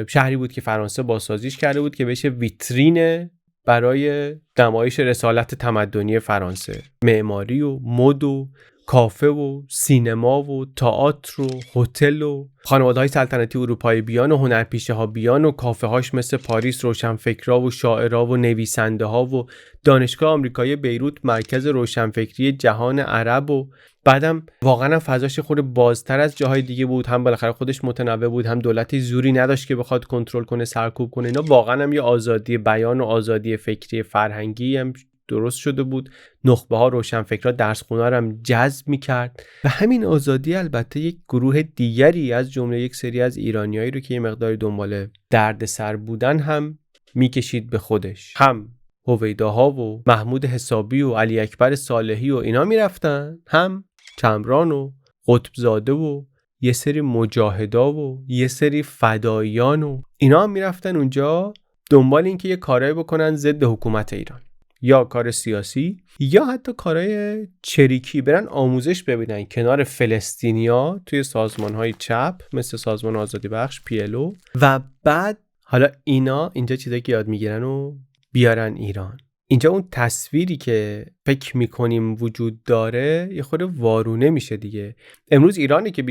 شهری بود که فرانسه بازسازیش کرده بود که بشه ویترین برای نمایش رسالت تمدنی فرانسه. معماری و مد و کافه و سینما و تئاتر و هتل و خانواده‌های سلطنتی اروپایی بیان و هنرپیشه‌ها بیان و کافه هاش مثل پاریس، روشنفکرها و شاعرها و نویسنده‌ها و دانشگاه آمریکایی بیروت مرکز روشنفکری جهان عرب. و بعدم واقعا فضاش خود بازتر از جاهای دیگه بود، هم بالاخره خودش متنوع بود، هم دولتی زوری نداشت که بخواد کنترل کنه، سرکوب کنه. اینا واقعا هم یه آزادی بیان و آزادی فکری فرهنگی هم درست شده بود. نخبه ها، روشنفکرها، درس خونا رو هم جذب می‌کرد. و همین آزادی البته یک گروه دیگری از جمله یک سری از ایرانیایی رو که یه مقداری دنبال دردسر بودن هم میکشید به خودش. هم هویداها و محمود حسابی و علی اکبر صالحی و اینا میرفتن، هم کمران و قطبزاده و یه سری مجاهدا و یه سری فداییان و اینا هم میرفتن اونجا دنبال این که یه کارایی بکنن ضد حکومت ایران. یا کار سیاسی یا حتی کارهای چریکی، برن آموزش ببینن کنار فلسطینیا توی سازمان‌های چپ مثل سازمان آزادی بخش PLO و بعد حالا اینا اینجا چیزایی که یاد میگیرن و بیارن ایران. اینجا اون تصویری که فکر میکنیم وجود داره یه خورده وارونه میشه دیگه. امروز ایرانی که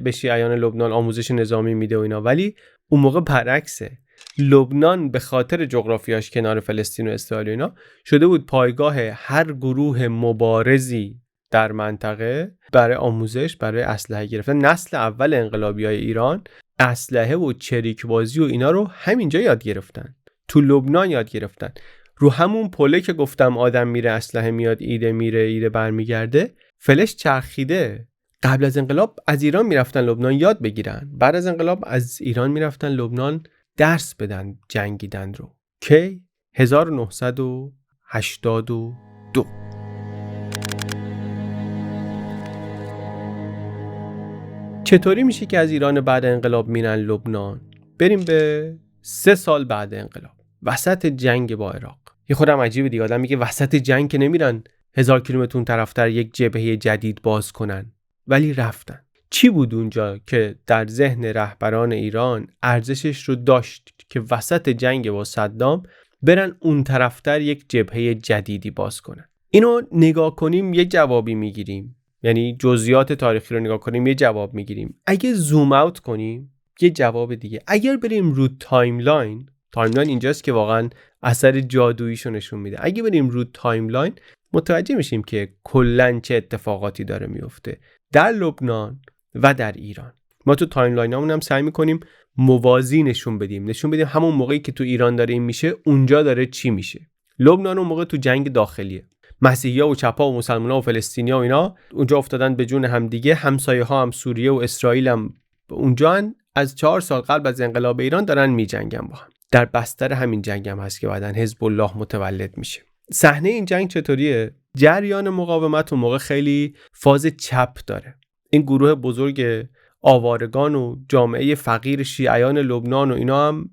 به شیعیان لبنان آموزش نظامی میده و اینا، ولی اون موقع برعکسه. لبنان به خاطر جغرافیاش کنار فلسطین و اسرائیل و اینا شده بود پایگاه هر گروه مبارزی در منطقه برای آموزش، برای اسلحه گرفتن. نسل اول انقلابیای ایران اسلحه و چریک بازی و اینا رو همینجا یاد گرفتن، تو لبنان یاد گرفتن. رو همون پله که گفتم آدم میره اسلحه میاد، ایده میره ایده برمیگرده، فلش چرخیده. قبل از انقلاب از ایران میرفتن لبنان یاد بگیرن، بعد از انقلاب از ایران میرفتن لبنان درس بدن جنگیدن رو. کی؟ 1982. چطوری میشه که از ایران بعد انقلاب میرن لبنان؟ بریم به 3 سال بعد انقلاب، وسط جنگ با عراق. یه خودم عجیبه دیگه، آدم میگه وسط جنگ که نمیرن 1000 کیلومتر اون طرفتر یک جبهه جدید باز کنن، ولی رفتن. چی بود اونجا که در ذهن رهبران ایران ارزشش رو داشت که وسط جنگ با صدام برن اون طرفتر یک جبهه جدیدی باز کنن؟ اینو نگاه کنیم یه جوابی میگیریم، یعنی جزئیات تاریخی رو نگاه کنیم یه جواب میگیریم. اگه زوم اوت کنیم یه جواب دیگه. اگر بریم رو تایملاین اینجاست که واقعا اثر جادوییشو نشون میده. اگه بریم رو تایملاین متوجه میشیم که کلاً چه اتفاقاتی داره میفته در لبنان و در ایران. ما تو تایملاینامون هم سعی میکنیم موازی نشون بدیم همون موقعی که تو ایران داره این میشه اونجا داره چی میشه. لبنان اون موقع تو جنگ داخلیه، مسیحی‌ها و چپا و مسلمان‌ها و فلسطینی‌ها و اینا اونجا افتادن به جون همدیگه. همسایه‌ها هم سوریه و اسرائیل هم اونجا از 4 سال قبل از انقلاب ایران دارن میجنگن با هم. در بستر همین جنگ هم هست که بعدن حزب الله متولد میشه. صحنه این جنگ چطوریه؟ جریان مقاومت اون موقع خیلی فاز چپ داره. این گروه بزرگ آوارگان و جامعه فقیر شیعیان لبنان و اینا هم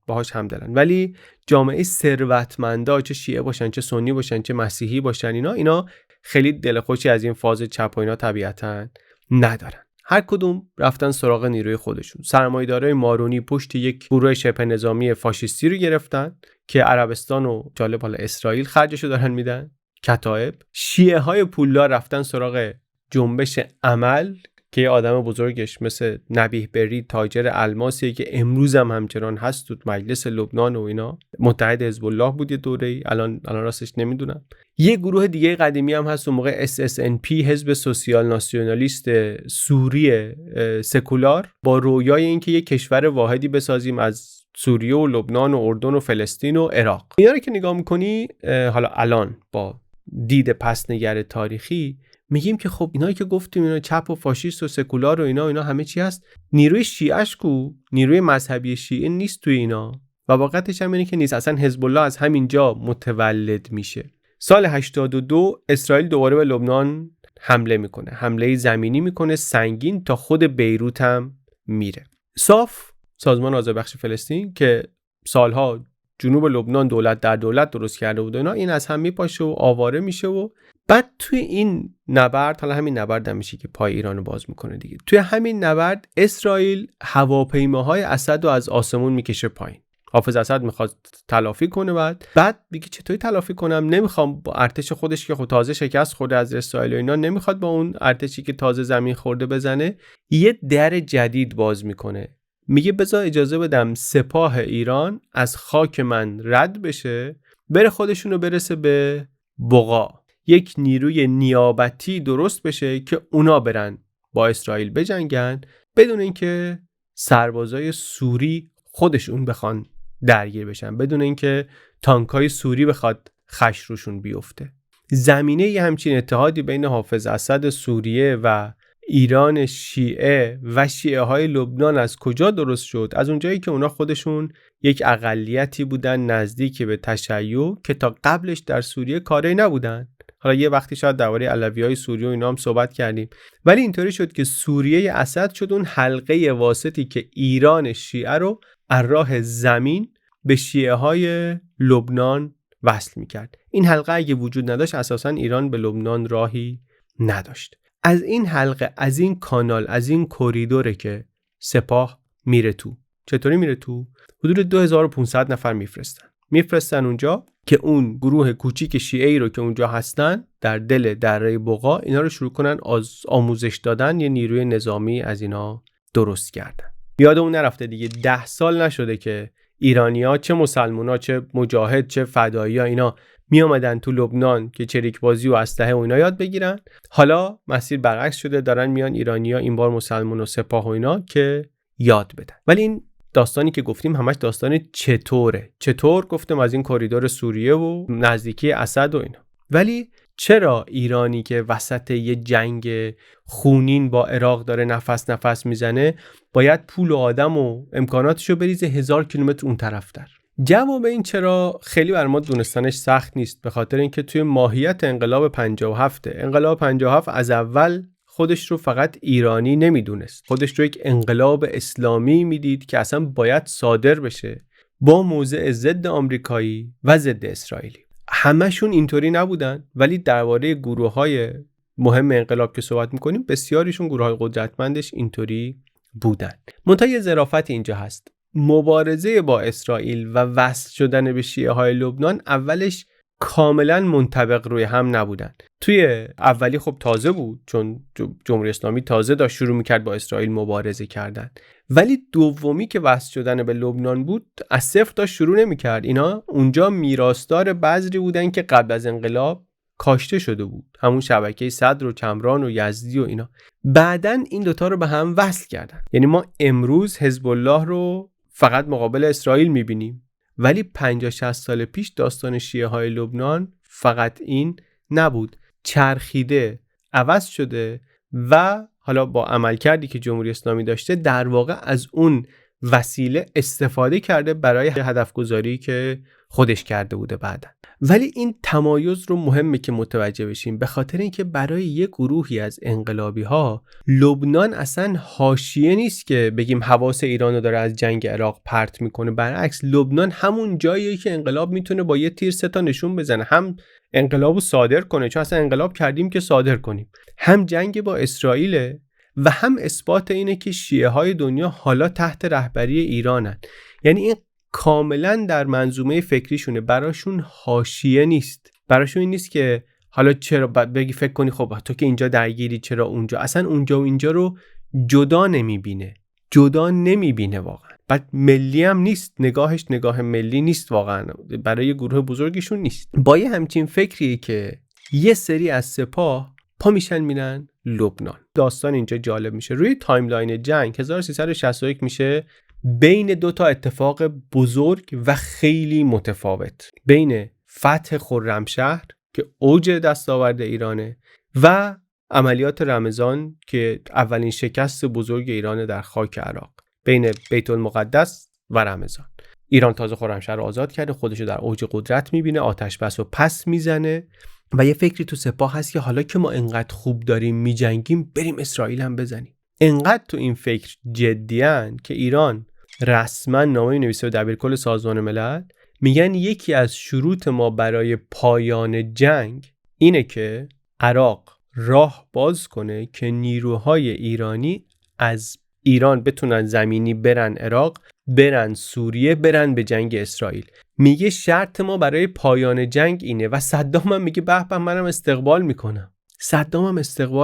باهاش همدلن، ولی جامعه ثروتمندا چه شیعه باشن چه سنی باشن چه مسیحی باشن اینا خیلی دلخوشی از این فاز چپ و اینا طبیعتاً ندارن. هر کدوم رفتن سراغ نیروی خودشون. سرمایه‌دارای مارونی پشت یک گروه شبه نظامی فاشیستی رو گرفتن که عربستان و جالب حالا اسرائیل خرجشو دارن میدن. کتائب شیعه های پولدار رفتن سراغ جنبش عمل که یه آدم بزرگش مثل نبیه بری تاجر الماسیه که امروز هم همچنان هست تو مجلس لبنان و اینا، متحد حزب الله بود یه دوره‌ای، الان راستش نمیدونم. یه گروه دیگه قدیمی هم هست اون موقع SSNP، حزب سوسیال ناسیونالیست سوریه سکولار، با رویای اینکه یه کشور واحدی بسازیم از سوریه و لبنان و اردن و فلسطین و عراق. اینا رو که نگاه می‌کنی حالا الان با دید پس‌نگر تاریخی میگیم که خب اینایی که گفتیم اینا چپ و فاشیست و سکولار و اینا همه چی هست، نیروی شیعه‌اش کو؟ نیروی مذهبی شیعه نیست تو اینا و واقعیتش هم اینه که نیست. اصلا حزب الله از همینجا متولد میشه. سال 82 اسرائیل دوباره به لبنان حمله میکنه، حمله زمینی میکنه سنگین تا خود بیروت هم میره. صاف سازمان آزادی بخش فلسطین که سالها جنوب لبنان دولت در دولت درست کرده بود اینا، این از هم میپاشه و آواره میشه و بعد توی این نبرد، حالا همین نبرد هم میشه که پای ایرانو باز میکنه دیگه، توی همین نبرد اسرائیل هواپیماهای اسد رو از آسمون میکشه پایین. حافظ اسد میخواد تلافی کنه، بعد میگه چطوری تلافی کنم؟ نمیخوام با ارتش خودش که خود تازه شکست خورده از اسرائیل و اینا، نمیخواد با اون ارتشی که تازه زمین خورده بزنه. یه در جدید باز میکنه، میگه بذار اجازه بدم سپاه ایران از خاک من رد بشه، بره خودشونو برسه به بقا، یک نیروی نیابتی درست بشه که اونا برن با اسرائیل بجنگن بدون اینکه سربازای سوری خودشون بخوان درگیر بشن، بدون اینکه تانکای سوری بخواد خش روشون بیفته. زمینه یه همچین اتحادی بین حافظ اسد سوریه و ایران شیعه و شیعه های لبنان از کجا درست شد؟ از اونجایی که اونا خودشون یک اقلیتی بودن نزدیک به تشیع که تا قبلش در سوریه کاری نبودن. حالا یه وقتی شاید درباره علویای سوریه و اینا هم صحبت کردیم، ولی اینطوری شد که سوریه اسد شد اون حلقه واسطی که ایران شیعه رو از راه زمین به شیعه های لبنان وصل میکرد. این حلقه اگه وجود نداشت اساساً ایران به لبنان راهی نداشت. از این حلقه، از این کانال، از این کوریدوره که سپاه میره تو. چطوری میره تو؟ حدود 2500 نفر میفرستن اونجا که اون گروه کوچیک شیعه‌ای رو که اونجا هستن در دل دره بقا اینا رو شروع کنن آموزش دادن، یه نیروی نظامی از اینا درست کردن. یادمون نرفته دیگه 10 سال نشده که ایرانی‌ها چه مسلمونا چه مجاهد چه فدایی‌ها اینا می اومدن تو لبنان که چریک بازی و اسلحه و اینا یاد بگیرن. حالا مسیر برعکس شده، دارن میان ایرانی‌ها این بار مسلمان و سپاه و اینا که یاد بدن. ولی این داستانی که گفتیم همش داستان چطور گفتم از این کوریدور سوریه و نزدیکی اسد و اینا. ولی چرا ایرانی که وسط یه جنگ خونین با عراق داره نفس میزنه باید پول و آدم و امکاناتشو بریزه 1000 کیلومتر اون طرفتر؟ جواب این چرا خیلی بر ما دونستنش سخت نیست، به خاطر اینکه توی ماهیت انقلاب 57 از اول خودش رو فقط ایرانی نمیدونست، خودش رو یک انقلاب اسلامی میدید که اصلا باید صادر بشه با موضع ضد آمریکایی و ضد اسرائیلی. همشون اینطوری نبودن، ولی درباره گروه‌های مهم انقلاب که صحبت میکنیم بسیاریشون گروه‌های قدرتمندش اینطوری بودن. منتها یه ظرافت اینجا هست. مبارزه با اسرائیل و وصل شدن به شیعه‌های لبنان اولش کاملا منطبق روی هم نبودن. توی اولی خب تازه بود، چون جمهوری اسلامی تازه داشت شروع میکرد با اسرائیل مبارزه کردن. ولی دومی که وصل شدن به لبنان بود از صفر داشت شروع نمیکرد. اینا اونجا میراثدار بذری بودن که قبل از انقلاب کاشته شده بود، همون شبکه صدر و کمران و یزدی و اینا. بعدن این دوتا رو به هم وصل کردن. یعنی ما امروز حزب الله رو فقط مقابل اسرائیل میبینیم، ولی 50-60 سال پیش داستان شیعه های لبنان فقط این نبود، چرخیده، عوض شده و حالا با عملکردی که جمهوری اسلامی داشته در واقع از اون وسیله استفاده کرده برای هدف گذاری که خودش کرده بوده بعدن. ولی این تمایز رو مهمه که متوجه بشیم، به خاطر اینکه برای یک گروهی از انقلابی ها لبنان اصلا حاشیه نیست که بگیم حواس ایران رو داره از جنگ عراق پرت میکنه. برعکس، لبنان همون جاییه که انقلاب میتونه با یه تیر 3 تا نشون بزنه، هم انقلابو صادر کنه، چون اصلا انقلاب کردیم که صادر کنیم، هم جنگ با اسرائیل و هم اثبات اینه که شیعه های دنیا حالا تحت رهبری ایرانن. یعنی این کاملا در منظومه فکریشونه، براشون حاشیه نیست. براشون این نیست که حالا چرا بگی فکر کنی خب تو که اینجا درگیری چرا اونجا. اصلا اونجا و اینجا رو جدا نمیبینه واقعا. بعد ملی هم نیست، نگاهش نگاه ملی نیست واقعا، برای گروه بزرگشون نیست. با یه همچین فکریه که یه سری از سپاه پا میشن میرن لبنان. داستان اینجا جالب میشه. روی تایملاین جنگ 1361 میشه بین 2 تا اتفاق بزرگ و خیلی متفاوت، بین فتح خرمشهر که اوج دستاورد ایرانه و عملیات رمضان که اولین شکست بزرگ ایران در خاک عراق، بین بیت المقدس و رمضان. ایران تازه خرمشهر رو آزاد کرده، خودشو در اوج قدرت میبینه، آتش بس رو پس میزنه و یه فکری تو سپاه هست که حالا که ما انقدر خوب داریم میجنگیم بریم اسرائیل هم بزنیم. انقدر تو این فکر جدیان که ایران رسما نامه نویسه به دبیرکل سازمان ملل، میگن یکی از شروط ما برای پایان جنگ اینه که عراق راه باز کنه که نیروهای ایرانی از ایران بتونن زمینی برن عراق، برن سوریه، برن به جنگ اسرائیل. میگه شرط ما برای پایان جنگ اینه و صدام هم میگه به به منم استقبال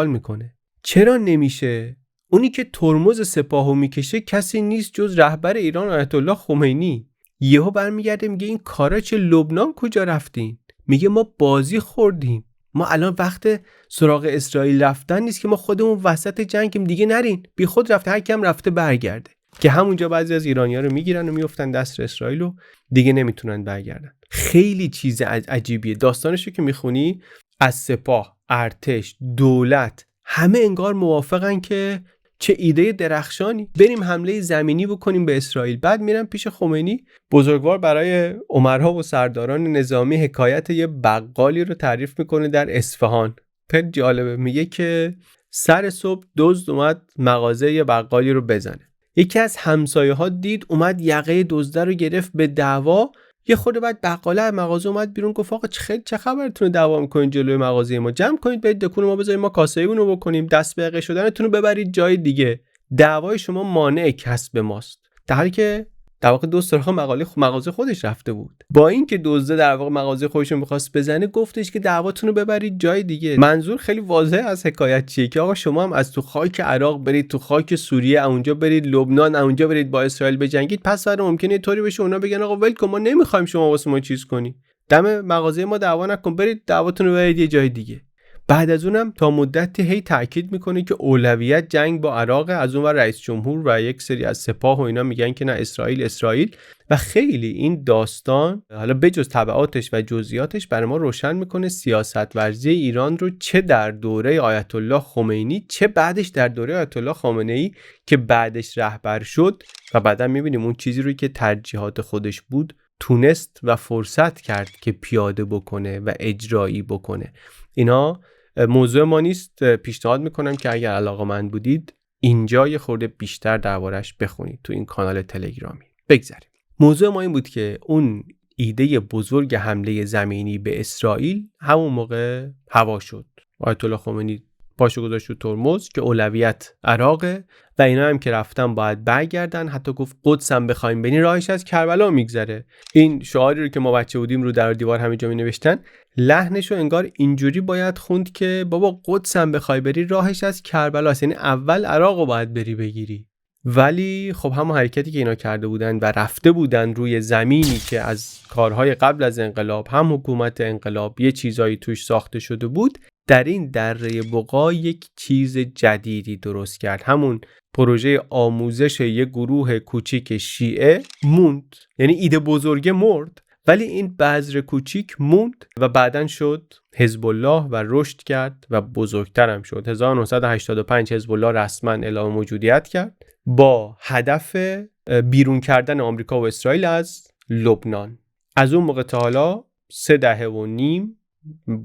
میکنه. چرا نمیشه؟ اونی که ترمز سپاهو میکشه کسی نیست جز رهبر ایران آیت الله خمینی. یهو برمیگرده میگه این کارا چه لبنان کجا رفتین؟ میگه ما بازی خوردیم، ما الان وقت سراغ اسرائیل رفتن نیست که ما خودمون وسط جنگیم، دیگه نرین، بی خود رفته، هر کیم رفته برگرده. که همونجا بعضی از ایرانی‌ها رو میگیرن و میافتن دست اسرائیل و دیگه نمیتونن برگردن. خیلی چیز عجیبیه. داستانشو که میخونی از سپاه، ارتش، دولت همه انگار موافقن که چه ایده درخشانی، بریم حمله زمینی بکنیم به اسرائیل. بعد میرن پیش خمینی، بزرگوار برای امرها و سرداران نظامی حکایت یه بقالی رو تعریف میکنه در اصفهان. خیلی جالبه، میگه که سر صبح دزد اومد مغازه یه بقالی رو بزنه. یکی از همسایه ها دید، اومد یقه دزده رو گرفت به دعوا. یه خورده بعد بقاله از مغازه اومد بیرون گفت آقا چه خبرتونه دعوا می‌کنید جلوی مغازه ما؟ جمع کنید برید دکون ما بذاریم ما کاسه‌ایمونو بکنیم، دست به حقه شدنتون رو ببرید جای دیگه. دعوای شما مانع کسب ماست. در حالی که در واقع دو سراغ مغازه خودش رفته بود. با اینکه دزده در واقع مغازه خودش رو می‌خواست بزنه، گفتش که دعواتون رو ببرید جای دیگه. منظور خیلی واضحه از حکایت چیه که آقا شما هم از تو خاک عراق برید تو خاک سوریه، اونجا برید لبنان، اونجا برید با اسرائیل بجنگید، پس فردا ممکنه طوری بشه اونا بگن آقا ول کن ما نمی‌خوایم شما واسه ما چیز کنی. دم مغازه ما دعوا نکن، برید دعواتون رو ببرید یه جای دیگه. بعد از اونم تا مدتی هی تاکید میکنه که اولویت جنگ با عراق، از اون ور رئیس جمهور و یک سری از سپاه و اینا میگن که نه اسرائیل و خیلی این داستان حالا بجز تبعاتش و جزئیاتش برای ما روشن میکنه سیاست ورزی ایران رو چه در دوره آیت الله خمینی چه بعدش در دوره آیت الله خامنه‌ای که بعدش رهبر شد و بعدا میبینیم اون چیزی رو که ترجیحات خودش بود تونست و فرصت کرد که پیاده بکنه و اجرایی بکنه. اینا موضوع ما نیست، پیشنهاد میکنم که اگر علاقه‌مند بودید اینجا یه خورده بیشتر دربارش بخونید تو این کانال تلگرامی. بگذاریم. موضوع ما این بود که اون ایده بزرگ حمله زمینی به اسرائیل همون موقع هوا شد. آیت الله خمینی پاشو گذاشت رو ترمز که اولویت عراقه و اینا هم که رفتن باید برگردن. حتی گفت قدس هم بخوایم برین راهش از کربلا میگذره. این شعاری رو که ما بچه بودیم رو در دیوار همینجا می نوشتن، لحنشو انگار اینجوری باید خوند که بابا قدس هم بخوای بری راهش از کربلا است، یعنی اول عراق رو باید بری بگیری. ولی خب همون حرکتی که اینا کرده بودن و رفته بودن روی زمینی که از کارهای قبل از انقلاب هم حکومت انقلاب یه چیزایی توش ساخته شده بود، در این دره بقا یک چیز جدیدی درست کرد. همون پروژه آموزش یک گروه کوچیک شیعه موند، یعنی ایده بزرگ مرد ولی این بذر کوچیک موند و بعدن شد حزب الله و رشد کرد و بزرگتر هم شد. 1985 حزب الله رسما اعلام موجودیت کرد با هدف بیرون کردن آمریکا و اسرائیل از لبنان. از اون موقع تا حالا 3 دهه و نیم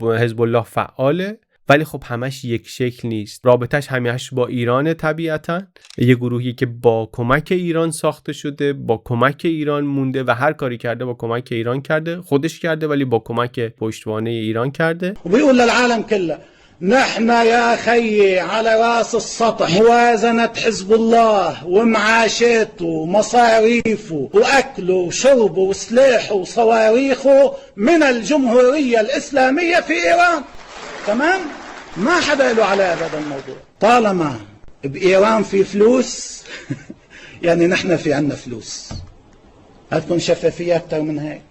حزب الله فعاله، ولی خب همش یک شکل نیست. رابطش همیشه با ایران، طبیعتاً یه گروهی که با کمک ایران ساخته شده، با کمک ایران مونده و هر کاری کرده با کمک ایران کرده، خودش کرده ولی با کمک پشتوانه ایران کرده. وبيقول للعالم كله نحن يا خيي على راس السطح موازنة حزب الله ومعاشاته ومصاريفه وأكله وشربه وسلاحه وصواريخه من الجمهورية الإسلامية في إيران. تمام؟ ما حدا له علاقة بهذا الموضوع. طالما بإيران في فلوس يعني نحن في عنا فلوس. هتكون شفافية أكتر من هيك.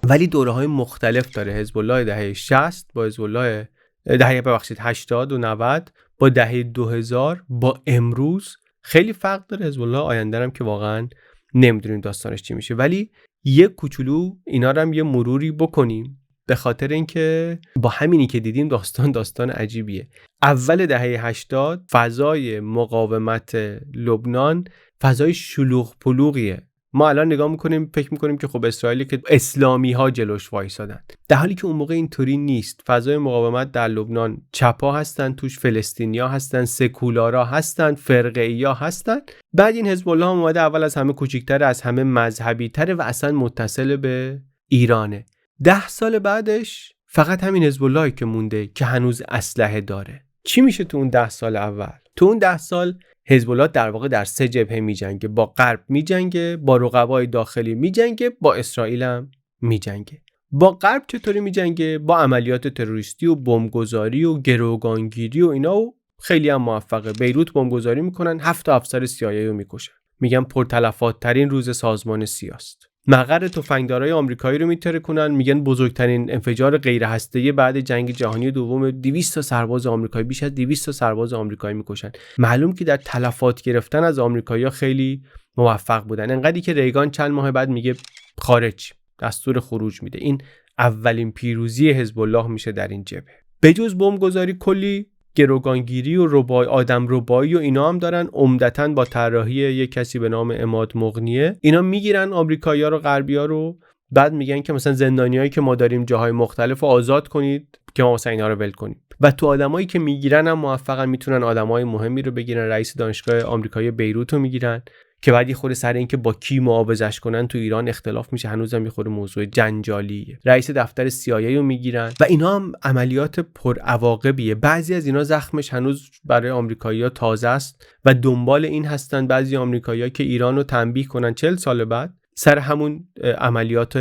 ولی دوره‌های مختلف داره. حزب الله دهه 60 با حزب الله دهه 80 و 90 با دهه 2000 با امروز خیلی فرق داره. حزب الله آینده هم که واقعا نمیدونیم داستانش چی میشه، ولی یک کوچولو اینا رو هم یه مروری بکنیم به خاطر اینکه با همینی که دیدیم داستان عجیبیه. اول دهه 80 فضای مقاومت لبنان فضای شلوغ پلوغیه. ما الان نگاه میکنیم فکر میکنیم که خب اسرائیلی که اسلامی ها جلوش وایسادن، در حالی که اون موقع اینطوری نیست. فضای مقاومت در لبنان چپا هستن، توش فلسطینیا هستن، سکولارا هستن، فرقه‌ای‌ها هستن. بعد این حزب الله هم اومده اول از همه کوچیک‌تره، از همه مذهبی‌تره و اصلا متصل به ایرانه. 10 سال بعدش فقط همین حزب الله که مونده که هنوز اسلحه داره. چی میشه تو اون 10 سال اول؟ تو اون 10 سال حزب الله در واقع در 3 جبهه میجنگه. با غرب میجنگه، با رقبای داخلی میجنگه، با اسرائیل هم میجنگه. با غرب چطوری میجنگه؟ با عملیات تروریستی و بمبگذاری و گروگانگیری و اینا، و خیلی هم موفقه. بیروت بمبگذاری میکنن، 7 افسر CIA رو میکشن. میگن پرتلفات ترین روز سازمان سیاست. مقر تفنگدارای آمریکایی رو میترکونن، میگن بزرگترین انفجار غیر هسته‌ای بعد جنگ جهانی دوم. 200 تا سرباز آمریکایی، بیش از 200 تا سرباز آمریکایی میکشن. معلوم که در تلفات گرفتن از آمریکایی‌ها خیلی موفق بودن. انقدری که ریگان چند ماه بعد میگه خارج، دستور خروج میده. این اولین پیروزی حزب الله میشه در این جبهه. بجز بمبگذاری کلی گروگانگیری و آدم ربایی و اینا هم دارن، عمدتاً با طراحی یک کسی به نام عماد مغنیه. اینا میگیرن آمریکایی‌ها رو، غربی‌ها رو، بعد میگن که مثلا زندانیایی که ما داریم جاهای مختلف رو آزاد کنید که ما مثلا اینا رو ول کنیم. و تو آدمایی که میگیرن هم موفقاً میتونن آدمای مهمی رو بگیرن. رئیس دانشگاه آمریکایی بیروت رو میگیرن که بعد یه خورده سر اینکه با کی معاوضش کنن تو ایران اختلاف میشه، هنوزم یه خورده موضوع جنجالیه. رئیس دفتر CIA رو میگیرن و اینا هم عملیات پرعواقبیه. بعضی از اینا زخمش هنوز برای آمریکایی‌ها تازه است و دنبال این هستن بعضی آمریکایی‌ها که ایران رو تنبیه کنن 40 سال بعد سر همون عملیات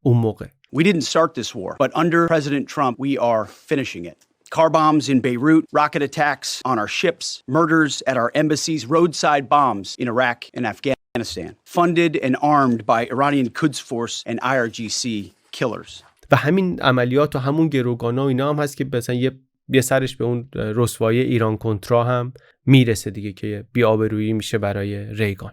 اون موقع. We didn't start this war, but under President Trump, we are finishing it. Car bombs in Beirut, rocket attacks on our ships, murders at our embassies, roadside bombs in Iraq and Afghanistan, funded and armed by Iranian Quds Force and IRGC killers. و همین عملیات و همون گروگانا و اینا هم هست که مثلا یه سرش به اون رسوایی ایران کنترا هم میرسه دیگه که بی‌آبرویی میشه برای ریگان.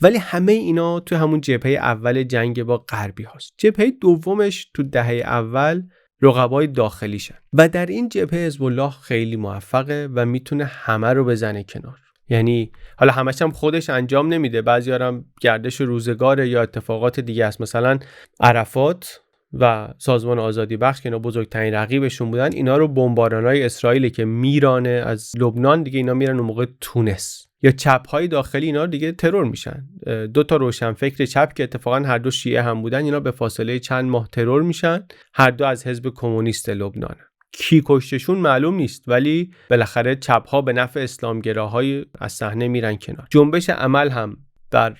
ولی همه اینا تو همون جبهه اول جنگ با غربی هاست. جبهه دومش تو دهه اول رقبای داخلیشن و در این جبهه حزب الله خیلی موفقه و میتونه همه رو بزنه کنار. یعنی حالا همش هم خودش انجام نمیده، بعضی‌ها هم گردش روزگاره یا اتفاقات دیگه است. مثلا عرفات و سازمان آزادی بخش که اینا بزرگترین رقیبشون بودن، اینا رو بمبارانای اسرائیل که میرانه از لبنان دیگه اینا میرن اون موقع تونس، یا چپ‌های داخلی اینا دیگه ترور میشن. 2 تا روشنفکر چپ که اتفاقا هر دو شیعه هم بودن، اینا به فاصله چند ماه ترور میشن، هر دو از حزب کمونیست لبنان. کی کشتشون معلوم نیست، ولی بالاخره چپ‌ها به نفع اسلامگراهای از صحنه میرن کنار. جنبش عمل هم در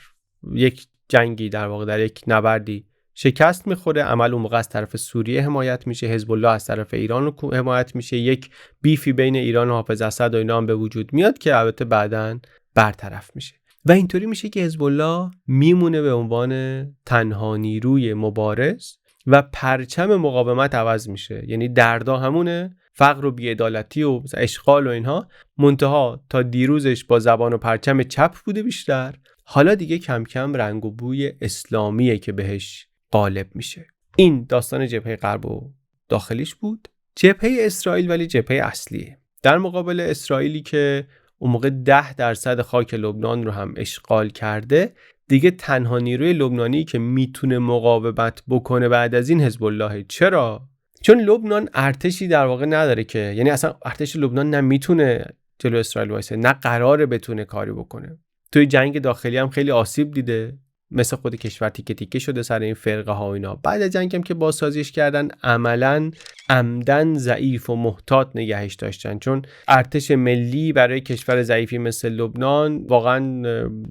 یک جنگی، در واقع در یک نبردی شکست میخوره. عمل اون موقع از طرف سوریه حمایت میشه، حزب الله از طرف ایران حمایت میشه. یک بیفی بین ایران و حافظ اسد و اینا هم به وجود میاد که البته بعداً برطرف میشه و اینطوری میشه که حزب الله میمونه به عنوان تنها نیروی مبارز و پرچم مقاومت عوض میشه. یعنی دردا همونه، فقر و بی‌عدالتی و اشغال و اینها، منتها تا دیروزش با زبان و پرچم چپ بوده بیشتر، حالا دیگه کم کم رنگ و بوی اسلامیه که بهش غالب میشه. این داستان جبهه غرب و داخلیش بود. جبهه اسرائیل ولی جبهه اصلیه. در مقابل اسرائیلی که اون موقع 10% خاک لبنان رو هم اشغال کرده، دیگه تنها نیروی لبنانی که میتونه مقاومت بکنه بعد از این حزب الله. چرا؟ چون لبنان ارتشی در واقع نداره که، یعنی اصلا ارتش لبنان نه میتونه جلو اسرائیل وایسه، نه قراره بتونه کاری بکنه. توی جنگ داخلی هم خیلی آسیب دیده، مثل خود کشور تیکه تیکه شده سر این فرقه ها و اینا. بعد از جنگ هم که بازسازیش کردن، عملاً عمدن ضعیف و محتاط نگهش داشتن، چون ارتش ملی برای کشور ضعیفی مثل لبنان واقعاً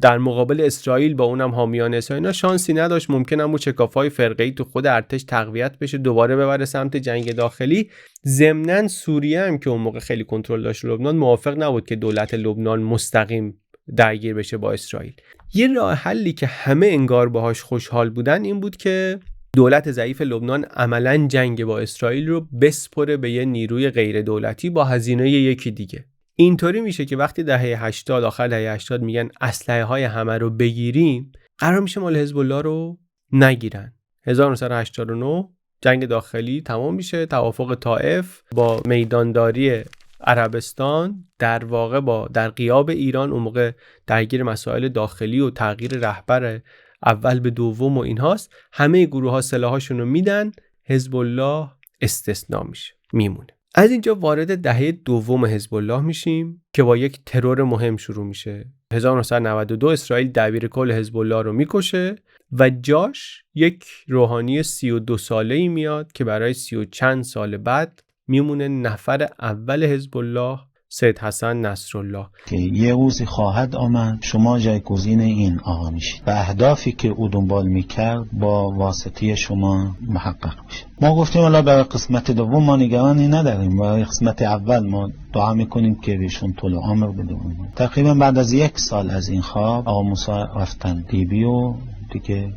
در مقابل اسرائیل با اونم حامیان اسرائیل شانسی نداشت. ممکن هم چکافای فرقه‌ای تو خود ارتش تقویت بشه، دوباره ببره سمت جنگ داخلی. ضمناً سوریه هم که اون موقع خیلی کنترل داشت لبنان، موافق نبود که دولت لبنان مستقیم درگیر بشه با اسرائیل. یه راه حلی که همه انگار باهاش خوشحال بودن این بود که دولت ضعیف لبنان عملاً جنگ با اسرائیل رو بسپره به یه نیروی غیر دولتی با هزینه یکی دیگه. اینطوری میشه که وقتی دهه 80، آخر دهه 80 میگن اسلحه های همه رو بگیریم، قرار میشه مال حزب الله رو نگیرن. 1989 جنگ داخلی تمام میشه، توافق طائف با میدانداری عربستان در واقع در غیاب ایران اون موقع درگیر مسائل داخلی و تغییر رهبر اول به دوم و اینهاست. همه گروه ها سلاحاشون رو میدن، حزب الله استثنا میشه، میمونه. از اینجا وارد دهه دوم حزب الله میشیم که با یک ترور مهم شروع میشه. 1992 اسرائیل دبیر کل حزب الله رو میکشه و جاش یک روحانی 32 ساله‌ای میاد که برای 30 و چند سال بعد میمونه نفر اول حزب الله، سید حسن نصرالله، که یه روزی خواهد آمد شما جایگزین این آقا میشید و اهدافی که او دنبال میکرد با واسطه شما محقق میشه. ما گفتیم حالا برای قسمت دوم ما نگرانی نداریم، برای قسمت اول ما دعا میکنیم که بهشون طول عمر بده. تقریبا بعد از 1 سال از این خواب آقا موسی رفتن لیبی و دیگه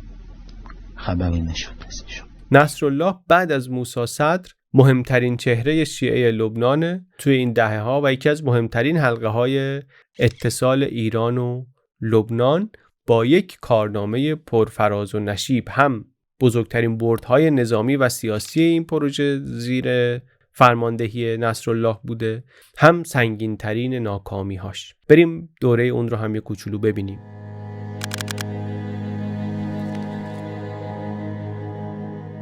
خبری نشد ازشون. نصرالله بعد از موسی صدر مهمترین چهره شیعه لبنانه توی این دهه ها و یکی از مهمترین حلقه های اتصال ایران و لبنان، با یک کارنامه پرفراز و نشیب. هم بزرگترین بردهای نظامی و سیاسی این پروژه زیر فرماندهی نصرالله بوده، هم سنگینترین ناکامی هاش. بریم دوره اون رو هم یه کوچولو ببینیم.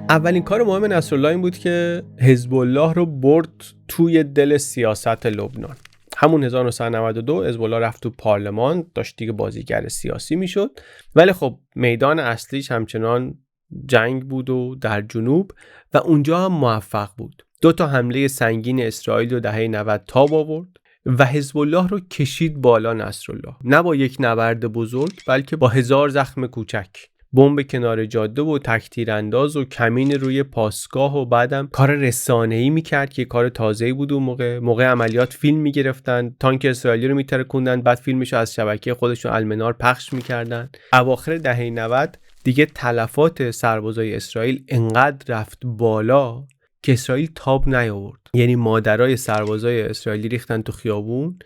اولین کار مهم نصرالله این بود که حزب الله رو برد توی دل سیاست لبنان. همون 1992 حزب الله رفت تو پارلمان، داشت دیگه بازیگر سیاسی میشد، ولی خب میدان اصلیش همچنان جنگ بود و در جنوب و اونجا هم موفق بود. 2 حمله سنگین اسرائیل رو دهه 90 تاب آورد و حزب الله رو کشید بالا نصرالله، نه با یک نبرد بزرگ بلکه با 1000 زخم کوچک، بمب کنار جاده و تک‌تیرانداز و کمین روی پاسگاه و بعدم کار رسانه‌ای میکرد که کار تازه‌ای بود. اون موقع عملیات فیلم میگرفتن، تانک اسرائیلی رو میترکوندن، بعد فیلمش از شبکه خودشون المنار پخش میکردن. اواخر دهه 90 دیگه تلفات سربازای اسرائیل انقدر رفت بالا که اسرائیل تاب نیاورد. یعنی مادرای سربازای اسرائیلی ریختن تو خیابون،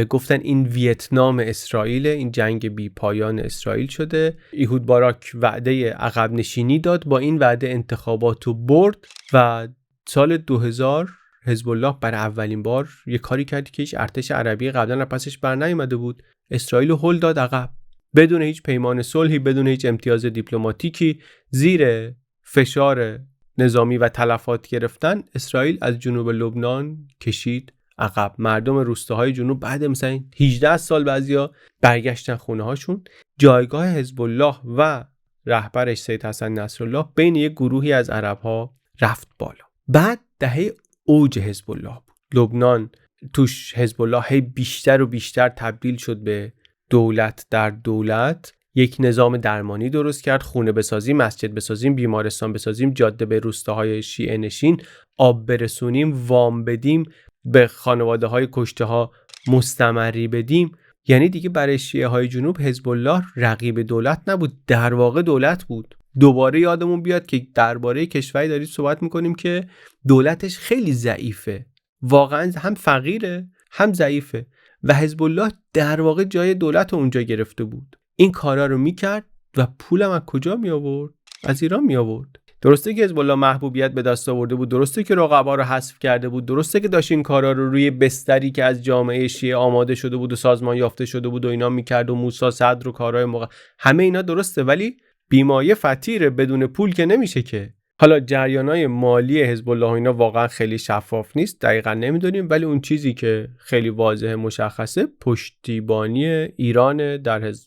گفتن این ویتنام اسرائیل، این جنگ بی پایان اسرائیل شده. ایهود باراک وعده عقب نشینی داد، با این وعده انتخاباتو برد و سال 2000 حزب الله برای اولین بار یه کاری کرد که هیچ ارتش عربی قبلا پسش بر نیامده بود. اسرائیل هل داد عقب، بدون هیچ پیمان صلحی، بدون هیچ امتیاز دیپلماتیکی، زیر فشار نظامی و تلفات گرفتن، اسرائیل از جنوب لبنان کشید عقب. مردم روستاهای جنوب بعد مثلا 18 سال بعضیا برگشتن خونه هاشون. جایگاه حزب الله و رهبرش سید حسن نصرالله بین یک گروهی از عرب ها رفت بالا. بعد دهه اوج حزب الله بود. لبنان توش حزب الله هی بیشتر و بیشتر تبدیل شد به دولت در دولت. یک نظام درمانی درست کرد، خونه بسازیم، مسجد بسازیم، بیمارستان بسازیم، جاده به روستاهای شیعه نشین آب برسونیم، وام بدیم، به خانواده های کشته ها مستمری بدیم. یعنی دیگه برای شیعه های جنوب حزب الله رقیب دولت نبود، در واقع دولت بود. دوباره یادمون بیاد که درباره کشوری دارید صحبت میکنیم که دولتش خیلی ضعیفه، واقعا هم فقیره هم ضعیفه و حزب الله در واقع جای دولت اونجا گرفته بود. این کارا رو میکرد و پولم از کجا می آورد؟ از ایران می آورد. درسته که حزب الله محبوبیت به دست آورده بود، درسته که رقبا رو حذف کرده بود، درسته که داشت این کارا رو روی بستری که از جامعه شیعه آماده شده بود و سازمان یافته شده بود و اینا میکرد و موسی صدر و کارهای همه اینا درسته، ولی بیمایه فطیره، بدون پول که نمیشه که. حالا جریانای مالی حزب الله اینا واقعا خیلی شفاف نیست، دقیقاً نمیدونیم، ولی اون چیزی که خیلی واضحه مشخصه پشتیبانی ایران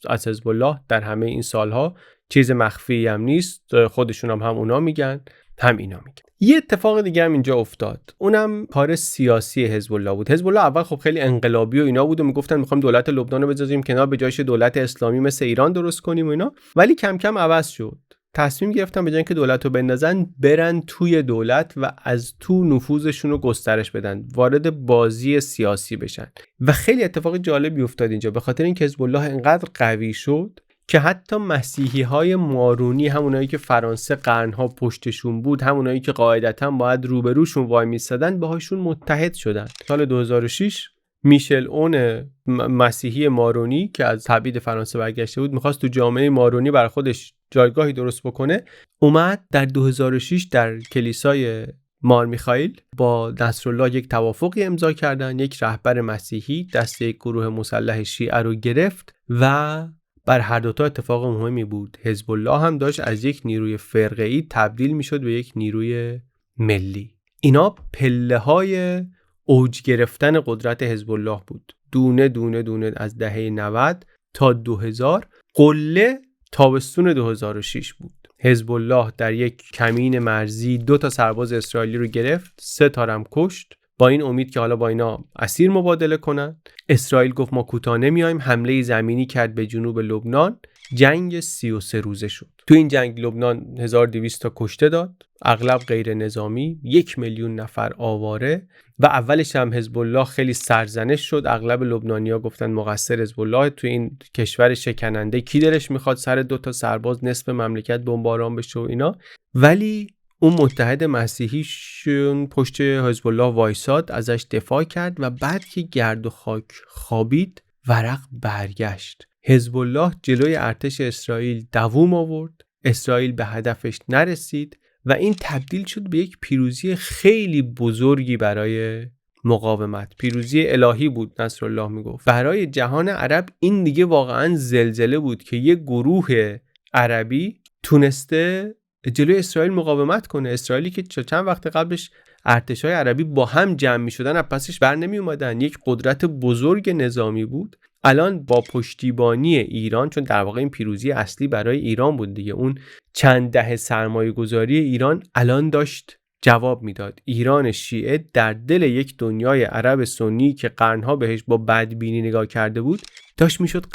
از حزب الله در همه این سالها، چیز مخفی هم نیست، خودشون هم اونا میگن هم اینا میگن. یه اتفاق دیگه هم اینجا افتاد، اونم کار سیاسی حزب الله بود. حزب الله اول خب خیلی انقلابی و اینا بود و میگفتن میخوایم دولت لبنان رو بذاریم کنار، به جایش دولت اسلامی مثل ایران درست کنیم و اینا، ولی کم کم عوض شد. تصمیم گرفتن به جای اینکه دولت رو بندازن، برن توی دولت و از تو نفوذشون رو گسترش بدن، وارد بازی سیاسی بشن. و خیلی اتفاق جالبی افتاد اینجا، به خاطر اینکه حزب الله انقدر قوی شد که حتی مسیحی‌های مارونی، همونایی که فرانسه قرن‌ها پشتشون بود، همونایی که قاعدتاً باید روبروشون وای می‌ایستادن، باهاشون متحد شدن. سال 2006 میشل اون مسیحی مارونی که از تبعید فرانسه برگشته بود، می‌خواست تو جامعه مارونی برای خودش جایگاهی درست بکنه. اومد در 2006 در کلیسای مار میخائیل با نصرالله یک توافقی امضا کردن، یک رهبر مسیحی دست یک گروه مسلح شیعه رو گرفت و بر هر دوتا اتفاق مهمی بود. حزب الله هم داشت از یک نیروی فرقه‌ای تبدیل میشد به یک نیروی ملی. اینا پله‌های اوج گرفتن قدرت حزب الله بود، دونه دونه دونه از دهه 90 تا 2000. قله تابستون 2006 بود. حزب الله در یک کمین مرزی 2 سرباز اسرائیلی رو گرفت، 3 هم کشت، با این امید که حالا با اینا اسیر مبادله کنن. اسرائیل گفت ما کوتاه نمیایم، حمله زمینی کرد به جنوب لبنان. جنگ 33 روزه شد. تو این جنگ لبنان 1200 تا کشته داد، اغلب غیر نظامی، 1 میلیون نفر آواره و اولش هم حزب الله خیلی سرزنش شد. اغلب لبنانی‌ها گفتن مقصر حزب الله تو این کشور شکننده، کی دلش میخواد سر 2 سرباز نصف مملکت بمباران بشه و اینا. ولی اون متحد مسیحیشون پشت حزب الله وایساد، ازش دفاع کرد و بعد که گرد و خاک خوابید، ورق برگشت. حزب الله جلوی ارتش اسرائیل دووم آورد، اسرائیل به هدفش نرسید و این تبدیل شد به یک پیروزی خیلی بزرگی برای مقاومت. پیروزی الهی بود، نصرالله میگفت. برای جهان عرب این دیگه واقعا زلزله بود که یک گروه عربی تونسته جلوی اسرائیل مقاومت کنه. اسرائیلی که چند وقت قبلش ارتش‌های عربی با هم جمع می‌شدن از پسش بر نمی‌اومدن. یک قدرت بزرگ نظامی بود. الان با پشتیبانی ایران، چون در واقع این پیروزی اصلی برای ایران بود دیگه، اون چند دهه سرمایه‌گذاری ایران الان داشت جواب میداد. ایران شیعه در دل یک دنیای عرب سنی که قرنها بهش با بدبینی نگاه کرده بود داشت میشد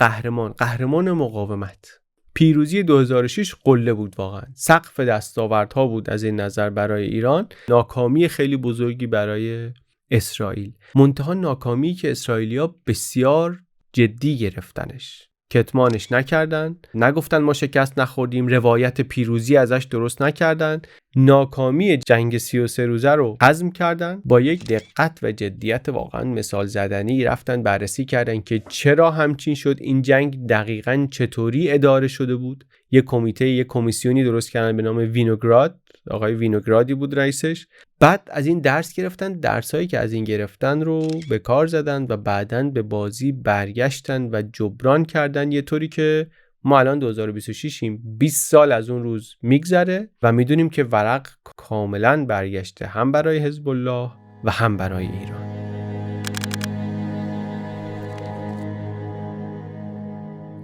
قهرمان مقاومت. پیروزی 2006 قله بود، واقعا سقف دستاوردها بود از این نظر برای ایران، ناکامی خیلی بزرگی برای اسرائیل. منتها ناکامی که اسرائیلیا بسیار جدی گرفتنش، کتمانش نکردن، نگفتن ما شکست نخوردیم، روایت پیروزی ازش درست نکردن، ناکامی جنگ 33 روزه رو هضم کردن، با یک دقت و جدیت واقعا مثال زدنی رفتن بررسی کردن که چرا همچین شد، این جنگ دقیقاً چطوری اداره شده بود. یک کمیسیونی درست کردن به نام وینوگراد، آقای وینوگرادی بود رئیسش. بعد از این درس گرفتن، درسایی که از این گرفتن رو به کار زدن و بعداً به بازی برگشتن و جبران کردن، یه طوری که ما الان 2026 20 سال از اون روز میگذره و میدونیم که ورق کاملاً برگشته، هم برای حزب الله و هم برای ایران.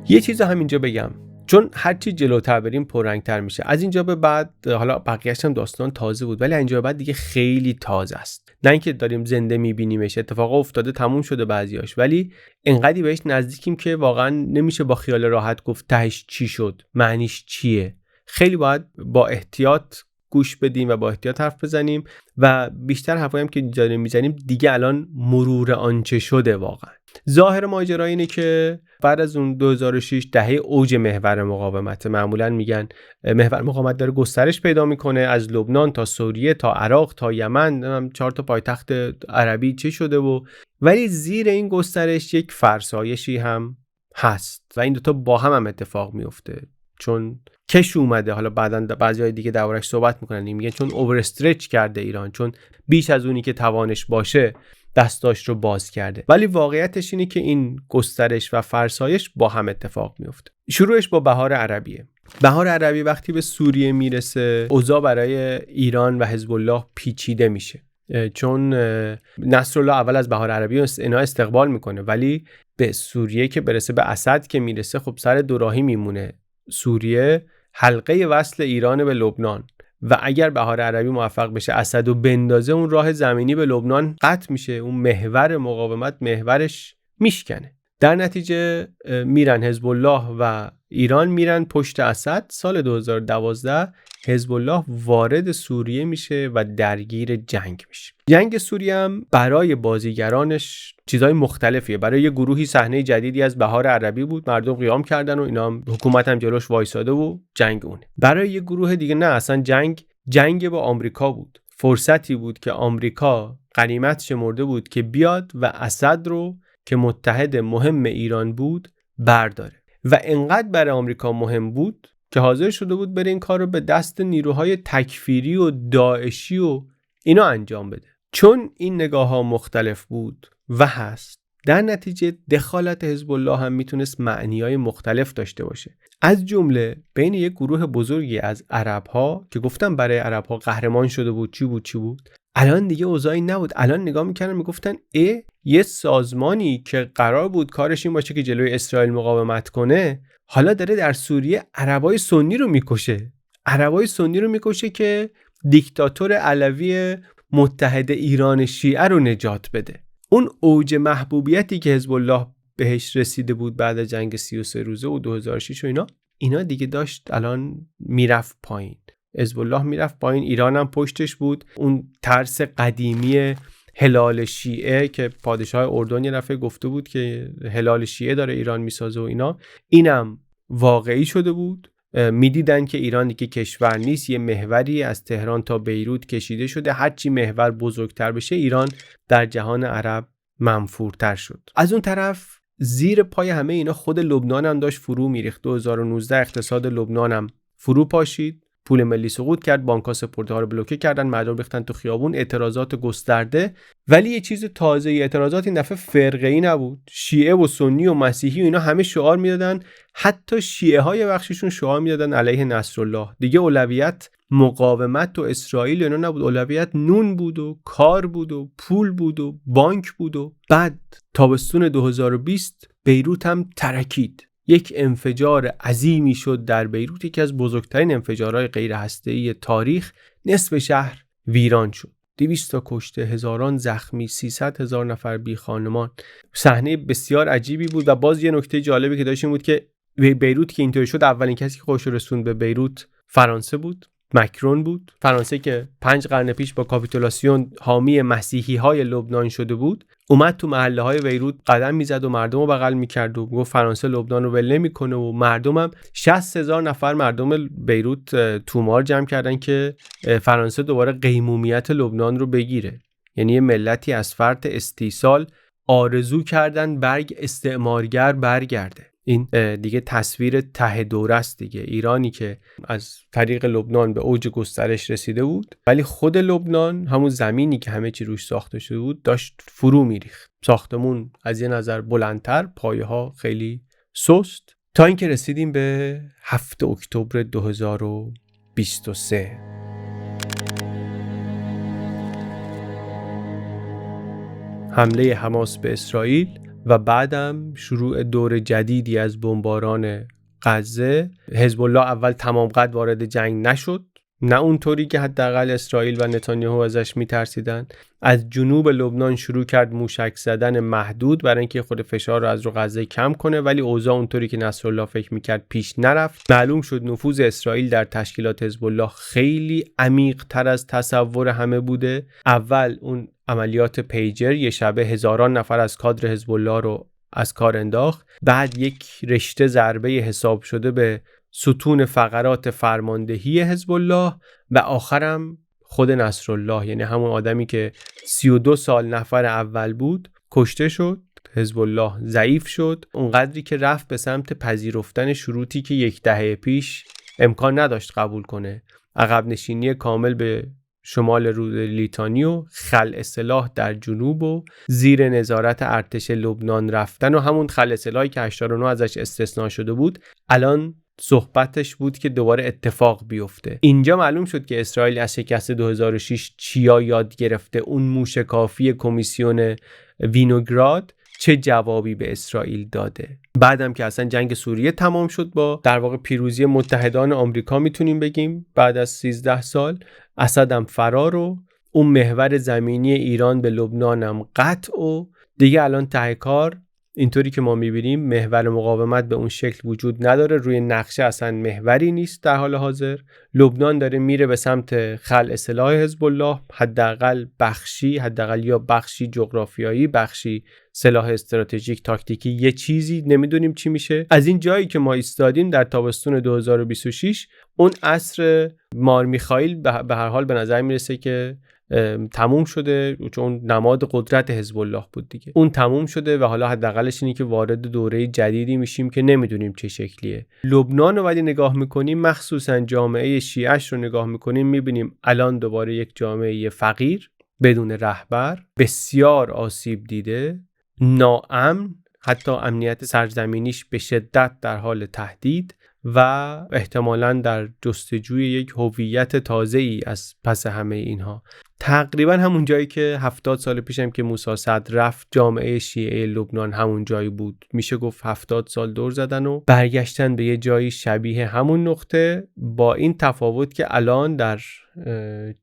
یه چیز همینجا بگم، چون هرچی جلوتر بریم پررنگتر میشه. از اینجا به بعد، حالا بقیه‌اش هم داستان تازه بود، ولی اینجا به بعد دیگه خیلی تازه است. نه اینکه داریم زنده میبینیمش، اتفاقا افتاده تموم شده بعضیاش، ولی انقدی بهش نزدیکیم که واقعا نمیشه با خیال راحت گفت تهش چی شد، معنیش چیه. خیلی باید با احتیاط گوش بدیم و با احتیاط حرف بزنیم و بیشتر حرفایی هم که داریم میزنیم دیگه الان مرور آنچه شده. واقعا ظاهر ماجرا اینه که بعد از اون 2006 دهه اوج محور مقاومت، معمولا میگن محور مقاومت داره گسترش پیدا میکنه از لبنان تا سوریه تا عراق تا یمن، 4 تا پایتخت عربی چه شده ولی زیر این گسترش یک فرسایشی هم هست و این دوتا با هم اتفاق میفته. چون کش اومده، حالا بعداً بعضیای دیگه دربارش صحبت میکنن، میگن چون اوور استرچ کرده ایران، چون بیش از اونی که توانش باشه دستاش رو باز کرده. ولی واقعیتش اینه که این گسترش و فرسایش با هم اتفاق میفته. شروعش با بهار عربیه. بهار عربی وقتی به سوریه میرسه، اوضاع برای ایران و حزب الله پیچیده میشه، چون نصرالله اول از بهار عربی اینا استقبال میکنه، ولی به سوریه که برسه، به اسد که میرسه، خب سر دوراهی میمونه. سوریه حلقه وصل ایران به لبنان و اگر بهار عربی موفق بشه اسد و بندازه، اون راه زمینی به لبنان قطع میشه، اون محور مقاومت محورش میشکنه. در نتیجه میرن حزب الله و ایران میرن پشت اسد. سال 2012 حزب الله وارد سوریه میشه و درگیر جنگ میشه. جنگ سوریه هم برای بازیگرانش چیزای مختلفیه. برای یه گروهی صحنه جدیدی از بهار عربی بود، مردم قیام کردن و اینا هم، حکومت هم جلوش وایساده و جنگ اونه. برای یه گروه دیگه نه، اصلا جنگ با آمریکا بود. فرصتی بود که آمریکا غنیمت شمرده بود که بیاد و اسد رو که متحد مهم ایران بود برداره و انقدر برای آمریکا مهم بود که حاضر شده بود بره این کار رو به دست نیروهای تکفیری و داعشی و اینا انجام بده. چون این نگاه ها مختلف بود و هست، در نتیجه دخالت حزب الله هم میتونست معنی‌های مختلف داشته باشه. از جمله بین یک گروه بزرگی از عرب ها که گفتم برای عرب ها قهرمان شده بود، چی بود الان دیگه اوضاعی نبود. الان نگاه میکردن میگفتن یه سازمانی که قرار بود کارش این باشه که جلوی اسرائیل مقاومت کنه، حالا داره در سوریه عربای سنی رو میکشه که دیکتاتور علوی متحد ایران شیعه رو نجات بده. اون اوج محبوبیتی که حزب الله بهش رسیده بود بعد از جنگ 33 روزه و 2006 و اینا دیگه داشت الان میرفت پایین. حزب الله میرفت پایین، ایران هم پشتش بود. اون ترس قدیمی هلال شیعه که پادشاه اردن یه دفعه گفته بود که هلال شیعه داره ایران میسازه و اینم واقعی شده بود. میدیدن که ایران دیگه کشور نیست، یه محوری از تهران تا بیروت کشیده شده. هرچی محور بزرگتر بشه ایران در جهان عرب منفورتر شد. از اون طرف زیر پای همه اینا خود لبنان هم داشت فرو میریخت. 2019 اقتصاد لبنان هم فرو پاشید، پول ملی سقوط کرد، بانک‌ها سپرده ها رو بلوکه کردن، مردم ریختن تو خیابون، اعتراضات گسترده. ولی یه چیز تازه، اعتراضات این دفعه فرقه‌ای نبود. شیعه و سنی و مسیحی و اینا همه شعار میدادن، حتی شیعه های بخششون شعار میدادن علیه نصرالله. دیگه اولویت مقاومت و اسرائیل اینا نبود. اولویت نون بود و کار بود و پول بود و بانک بود. و بعد تابستون 2020 بیروت هم ترکید. یک انفجار عظیمی شد در بیروت، یکی از بزرگترین انفجارهای غیر هسته‌ای تاریخ. نصف شهر ویران شد، 200 تا کشته، هزاران زخمی، 300,000 نفر بی خانمان. صحنه بسیار عجیبی بود. و باز یه نکته جالبی که داشت این بود که بیروت که اینطوری شد، اولین کسی که خودش رسوند به بیروت فرانسه بود، مکرون بود. فرانسه که 5 قرن پیش با کاپیتولاسیون حامی مسیحی‌های لبنان شده بود، اومد تو محله‌های بیروت قدم میزد و مردم رو بغل میکرد و گفت فرانسه لبنان رو ول نمیکنه. و مردمم 60,000 نفر مردم بیروت تومار جمع کردن که فرانسه دوباره قیمومیت لبنان رو بگیره. یعنی یه ملتی از فرط استیصال آرزو کردن برگ استعمارگر برگرده. این دیگه تصویر ته دوره است دیگه. ایرانی که از طریق لبنان به اوج گسترش رسیده بود، ولی خود لبنان، همون زمینی که همه چی روش ساخته شده بود، داشت فرو میریخت. ساختمون از یه نظر بلندتر، پایه‌ها خیلی سست، تا اینکه رسیدیم به 7 اکتبر 2023. حمله حماس به اسرائیل و بعدم شروع دور جدیدی از بمباران غزه. حزب الله اول تمام قد وارد جنگ نشد، نه اونطوری که حداقل اسرائیل و نتانیاهو ازش میترسیدن. از جنوب لبنان شروع کرد موشک زدن محدود برای اینکه خود فشار رو از رو غزه کم کنه، ولی اوضاع اونطوری که نصرالله فکر میکرد پیش نرفت. معلوم شد نفوذ اسرائیل در تشکیلات حزب الله خیلی عمیق تر از تصور همه بوده. اول اون عملیات پیجر یه شبه هزاران نفر از کادر حزب الله رو از کار انداخت. بعد یک رشته ضربه حساب شده به ستون فقرات فرماندهی حزب الله و آخرم خود نصرالله، یعنی همون آدمی که 32 سال نفر اول بود، کشته شد. حزب الله ضعیف شد اونقدری که رفت به سمت پذیرفتن شروطی که 10 دهه پیش امکان نداشت قبول کنه. عقب نشینی کامل به شمال رود لیتانی و خلع سلاح در جنوب و زیر نظارت ارتش لبنان رفتن و همون خلع سلاحی که 89 ازش استثناء شده بود الان صحبتش بود که دوباره اتفاق بیفته. اینجا معلوم شد که اسرائیل از شکست 2006 چیا یاد گرفته. اون موشکافی کمیسیون وینوگراد چه جوابی به اسرائیل داده. بعدم که اصلا جنگ سوریه تمام شد با در واقع پیروزی متحدان آمریکا، میتونیم بگیم بعد از 13 سال. اسد هم فرار و اون محور زمینی ایران به لبنان هم قطع و دیگه الان ته کار اینطوری که ما میبینیم محور مقاومت به اون شکل وجود نداره. روی نقشه اصلا محوری نیست در حال حاضر. لبنان داره میره به سمت خلع سلاح حزب الله، حداقل یا بخشی جغرافیایی، بخشی سلاح استراتژیک تاکتیکی، یه چیزی نمیدونیم چی میشه. از این جایی که ما ایستادیم در تابستون 2026 اون عصر مار میخائیل به هر حال به نظر میرسه که تموم شده، چون نماد قدرت حزب الله بود دیگه. اون تموم شده و حالا حداقلش اینه که وارد دوره جدیدی میشیم که نمیدونیم چه شکلیه. لبنان رو ولی نگاه میکنیم، مخصوصا جامعه شیعش رو نگاه میکنیم، میبینیم الان دوباره یک جامعه فقیر بدون رهبر، بسیار آسیب دیده، ناامن، حتی امنیت سرزمینیش به شدت در حال تهدید و احتمالاً در جستجوی یک هویت تازه‌ای از پس همه اینها. تقریبا همون جایی که 70 سال پیشم که موسی صدر رفت، جامعه شیعه لبنان همون جایی بود. میشه گفت 70 سال دور زدن و برگشتن به یه جایی شبیه همون نقطه، با این تفاوت که الان در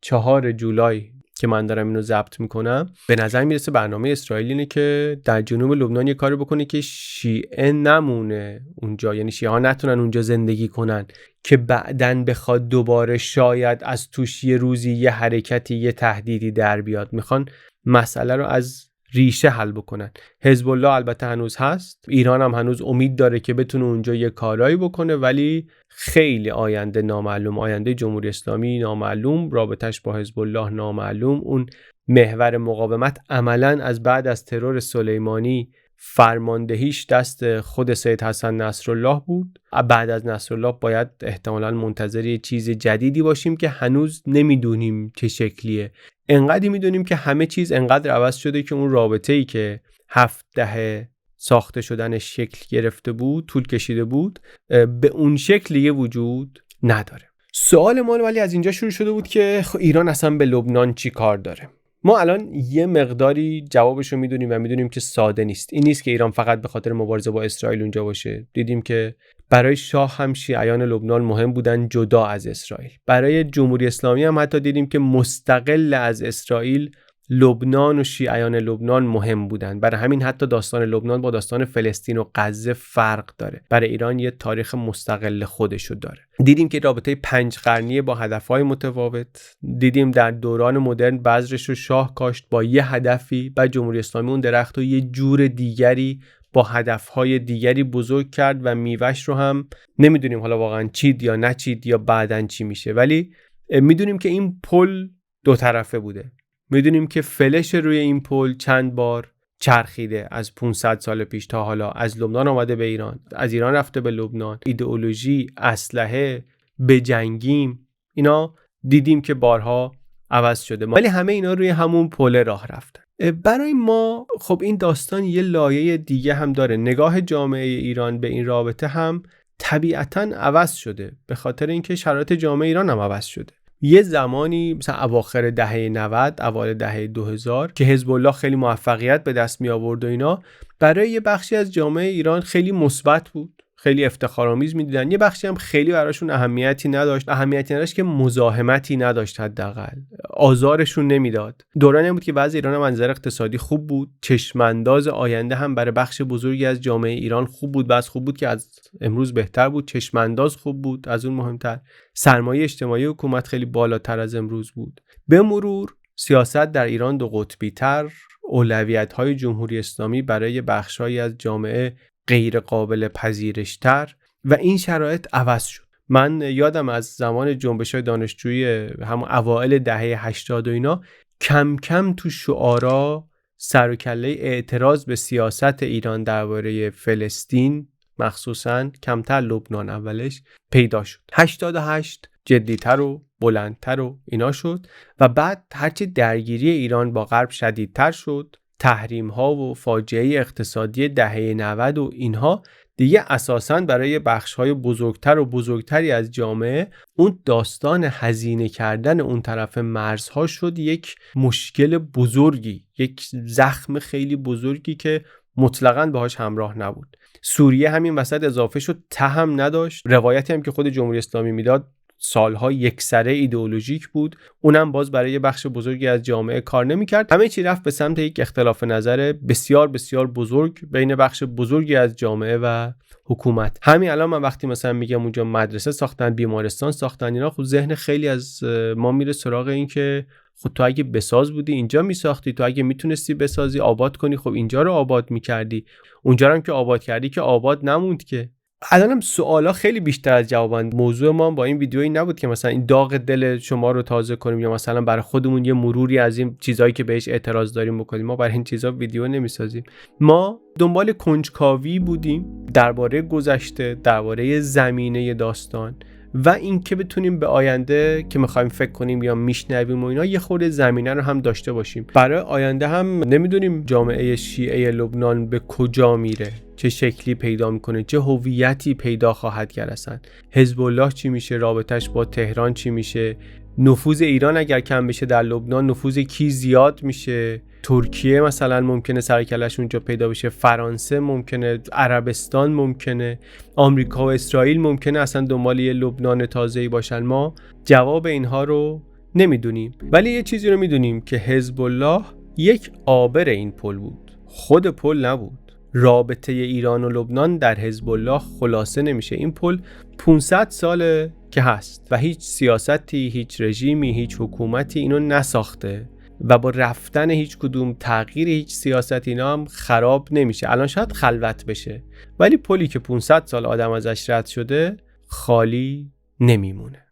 4 جولای که من دارم اینو ضبط میکنم، به نظر میرسه برنامه اسرائیل اینه که در جنوب لبنان یه کاری بکنه که شیعه نمونه اونجا، یعنی شیعه ها نتونن اونجا زندگی کنن، که بعدن بخواد دوباره شاید از توش یه روزی یه حرکتی، یه تهدیدی در بیاد. میخوان مسئله رو از ریشه حل بکنن. حزب الله البته هنوز هست، ایران هم هنوز امید داره که بتونه اونجا یه کارایی بکنه، ولی خیلی آینده نامعلوم، آینده جمهوری اسلامی نامعلوم، رابطش با حزب الله نامعلوم. اون محور مقاومت عملاً از بعد از ترور سلیمانی فرماندهیش دست خود سید حسن نصرالله بود. بعد از نصرالله باید احتمالاً منتظر یه چیز جدیدی باشیم که هنوز نمیدونیم چه شکلیه. انقدر میدونیم که همه چیز انقدر عوض شده که اون رابطه‌ای که 7 دهه ساخته شدنش شکل گرفته بود، طول کشیده بود، به اون شکلیه وجود نداره. سوال ما ولی از اینجا شروع شده بود که ایران اصلا به لبنان چی کار داره. ما الان یه مقداری جوابشو میدونیم و میدونیم که ساده نیست. این نیست که ایران فقط به خاطر مبارزه با اسرائیل اونجا باشه. دیدیم که برای شاه هم شیعیان لبنان مهم بودن جدا از اسرائیل. برای جمهوری اسلامی هم حتی دیدیم که مستقل از اسرائیل لبنان و شیعیان لبنان مهم بودن. برای همین حتی داستان لبنان با داستان فلسطین و غزه فرق داره. برای ایران یه تاریخ مستقل خودشو داره. دیدیم که رابطه 5 قرنی با هدفهای متفاوت. دیدیم در دوران مدرن بذرش رو شاه کاشت با یه هدفی، بعد جمهوری اسلامی اون درخت رو یه جور دیگری با هدفهای دیگری بزرگ کرد و میوهش رو هم نمیدونیم حالا واقعا چید یا نچید یا بعدن چی میشه، ولی میدونیم که این پل دو طرفه بوده. میدونیم که فلش روی این پل چند بار چرخیده از 500 سال پیش تا حالا. از لبنان آمده به ایران، از ایران رفته به لبنان. ایدئولوژی، اسلحه، بجنگیم، اینا دیدیم که بارها عوض شده، ولی همه اینا روی همون پل راه رفتن. برای ما خب این داستان یه لایه دیگه هم داره. نگاه جامعه ایران به این رابطه هم طبیعتاً عوض شده، به خاطر اینکه شرایط جامعه ایران هم عوض شده. یه زمانی مثلا اواخر دهه 90 اوایل دهه 2000 که حزب الله خیلی موفقیت به دست می آورد و اینا، برای یه بخشی از جامعه ایران خیلی مثبت بود، خیلی افتخارآمیز می‌دیدن. یه بخشی هم خیلی براشون اهمیتی نداشت که مزاحمتی نداشت، حداقل آزارشون نمیداد. دورانی بود که وضع ایران از نظر اقتصادی خوب بود، چشمانداز آینده هم برای بخش بزرگی از جامعه ایران خوب بود. بس خوب بود که از امروز بهتر بود، چشمانداز خوب بود، از اون مهمتر سرمایه اجتماعی حکومت خیلی بالاتر از امروز بود. به مرور سیاست در ایران دو قطبی‌تر، اولویت‌های جمهوری اسلامی برای بخش‌هایی از جامعه غیر قابل پذیرش‌تر و این شرایط عوض شد. من یادم از زمان جنبش‌های دانشجویی همون اوایل دهه 80 و اینا، کم کم تو شعارا سر و کله اعتراض به سیاست ایران درباره فلسطین، مخصوصاً کمتر لبنان اولش پیدا شد. 88 جدی‌تر و بلندتر و اینا شد و بعد هرچی درگیری ایران با غرب شدیدتر شد، تحریم ها و فاجعه اقتصادی دهه 90 و اینها دیگه اساساً برای بخش های بزرگتر و بزرگتری از جامعه اون داستان هزینه کردن اون طرف مرزها شد یک مشکل بزرگی، یک زخم خیلی بزرگی که مطلقاً باهاش همراه نبود. سوریه همین وسط اضافه شد، هم نداشت. روایتی هم که خود جمهوری اسلامی میداد سالها یکسره ایدئولوژیک بود، اونم باز برای بخش بزرگی از جامعه کار نمی‌کرد. همه چی رفت به سمت یک اختلاف نظر بسیار بسیار بزرگ بین بخش بزرگی از جامعه و حکومت. همین الان من وقتی مثلا میگم اونجا مدرسه ساختن، بیمارستان ساختن، اینا خود ذهن خیلی از ما میره سراغ این که خب تو اگه بساز بودی اینجا میساختی، تو اگه میتونستی بسازی آباد کنی خب اینجا رو آباد میکردی، اونجا رو هم که آباد کردی که آباد نموند که. الانم سوالا خیلی بیشتر از جوابن. موضوع ما با این ویدیویی نبود که مثلا این داغ دل شما رو تازه کنیم یا مثلا برای خودمون یه مروری از این چیزایی که بهش اعتراض داریم بکنیم. ما برای این چیزا ویدیو نمیسازیم. ما دنبال کنجکاوی بودیم درباره گذشته، درباره زمینه داستان و این که بتونیم به آینده که می‌خوایم فکر کنیم یا میشنویم و اینا یه خورده زمینه رو هم داشته باشیم. برای آینده هم نمیدونیم جامعه شیعه لبنان به کجا میره، چه شکلی پیدا میکنه، چه هویتی پیدا خواهد کرد، اصلا حزب الله چی میشه، رابطش با تهران چی میشه، نفوذ ایران اگر کم بشه در لبنان نفوذ کی زیاد میشه، ترکیه مثلا ممکنه سرکلش اونجا پیدا بشه، فرانسه ممکنه، عربستان ممکنه، آمریکا و اسرائیل ممکنه اصلا دنبال یه لبنان تازه‌ای باشن. ما جواب اینها رو نمیدونیم، ولی یه چیزی رو میدونیم که حزب الله یک آبر این پل بود، خود پل نبود. رابطه ایران و لبنان در حزب الله خلاصه نمیشه. این پل 500 ساله که هست و هیچ سیاستی، هیچ رژیمی، هیچ حکومتی اینو نساخته و با رفتن هیچ کدوم تغییر هیچ سیاست اینا هم خراب نمیشه. الان شاید خلوت بشه ولی پلی که 500 سال آدم ازش رد شده خالی نمیمونه.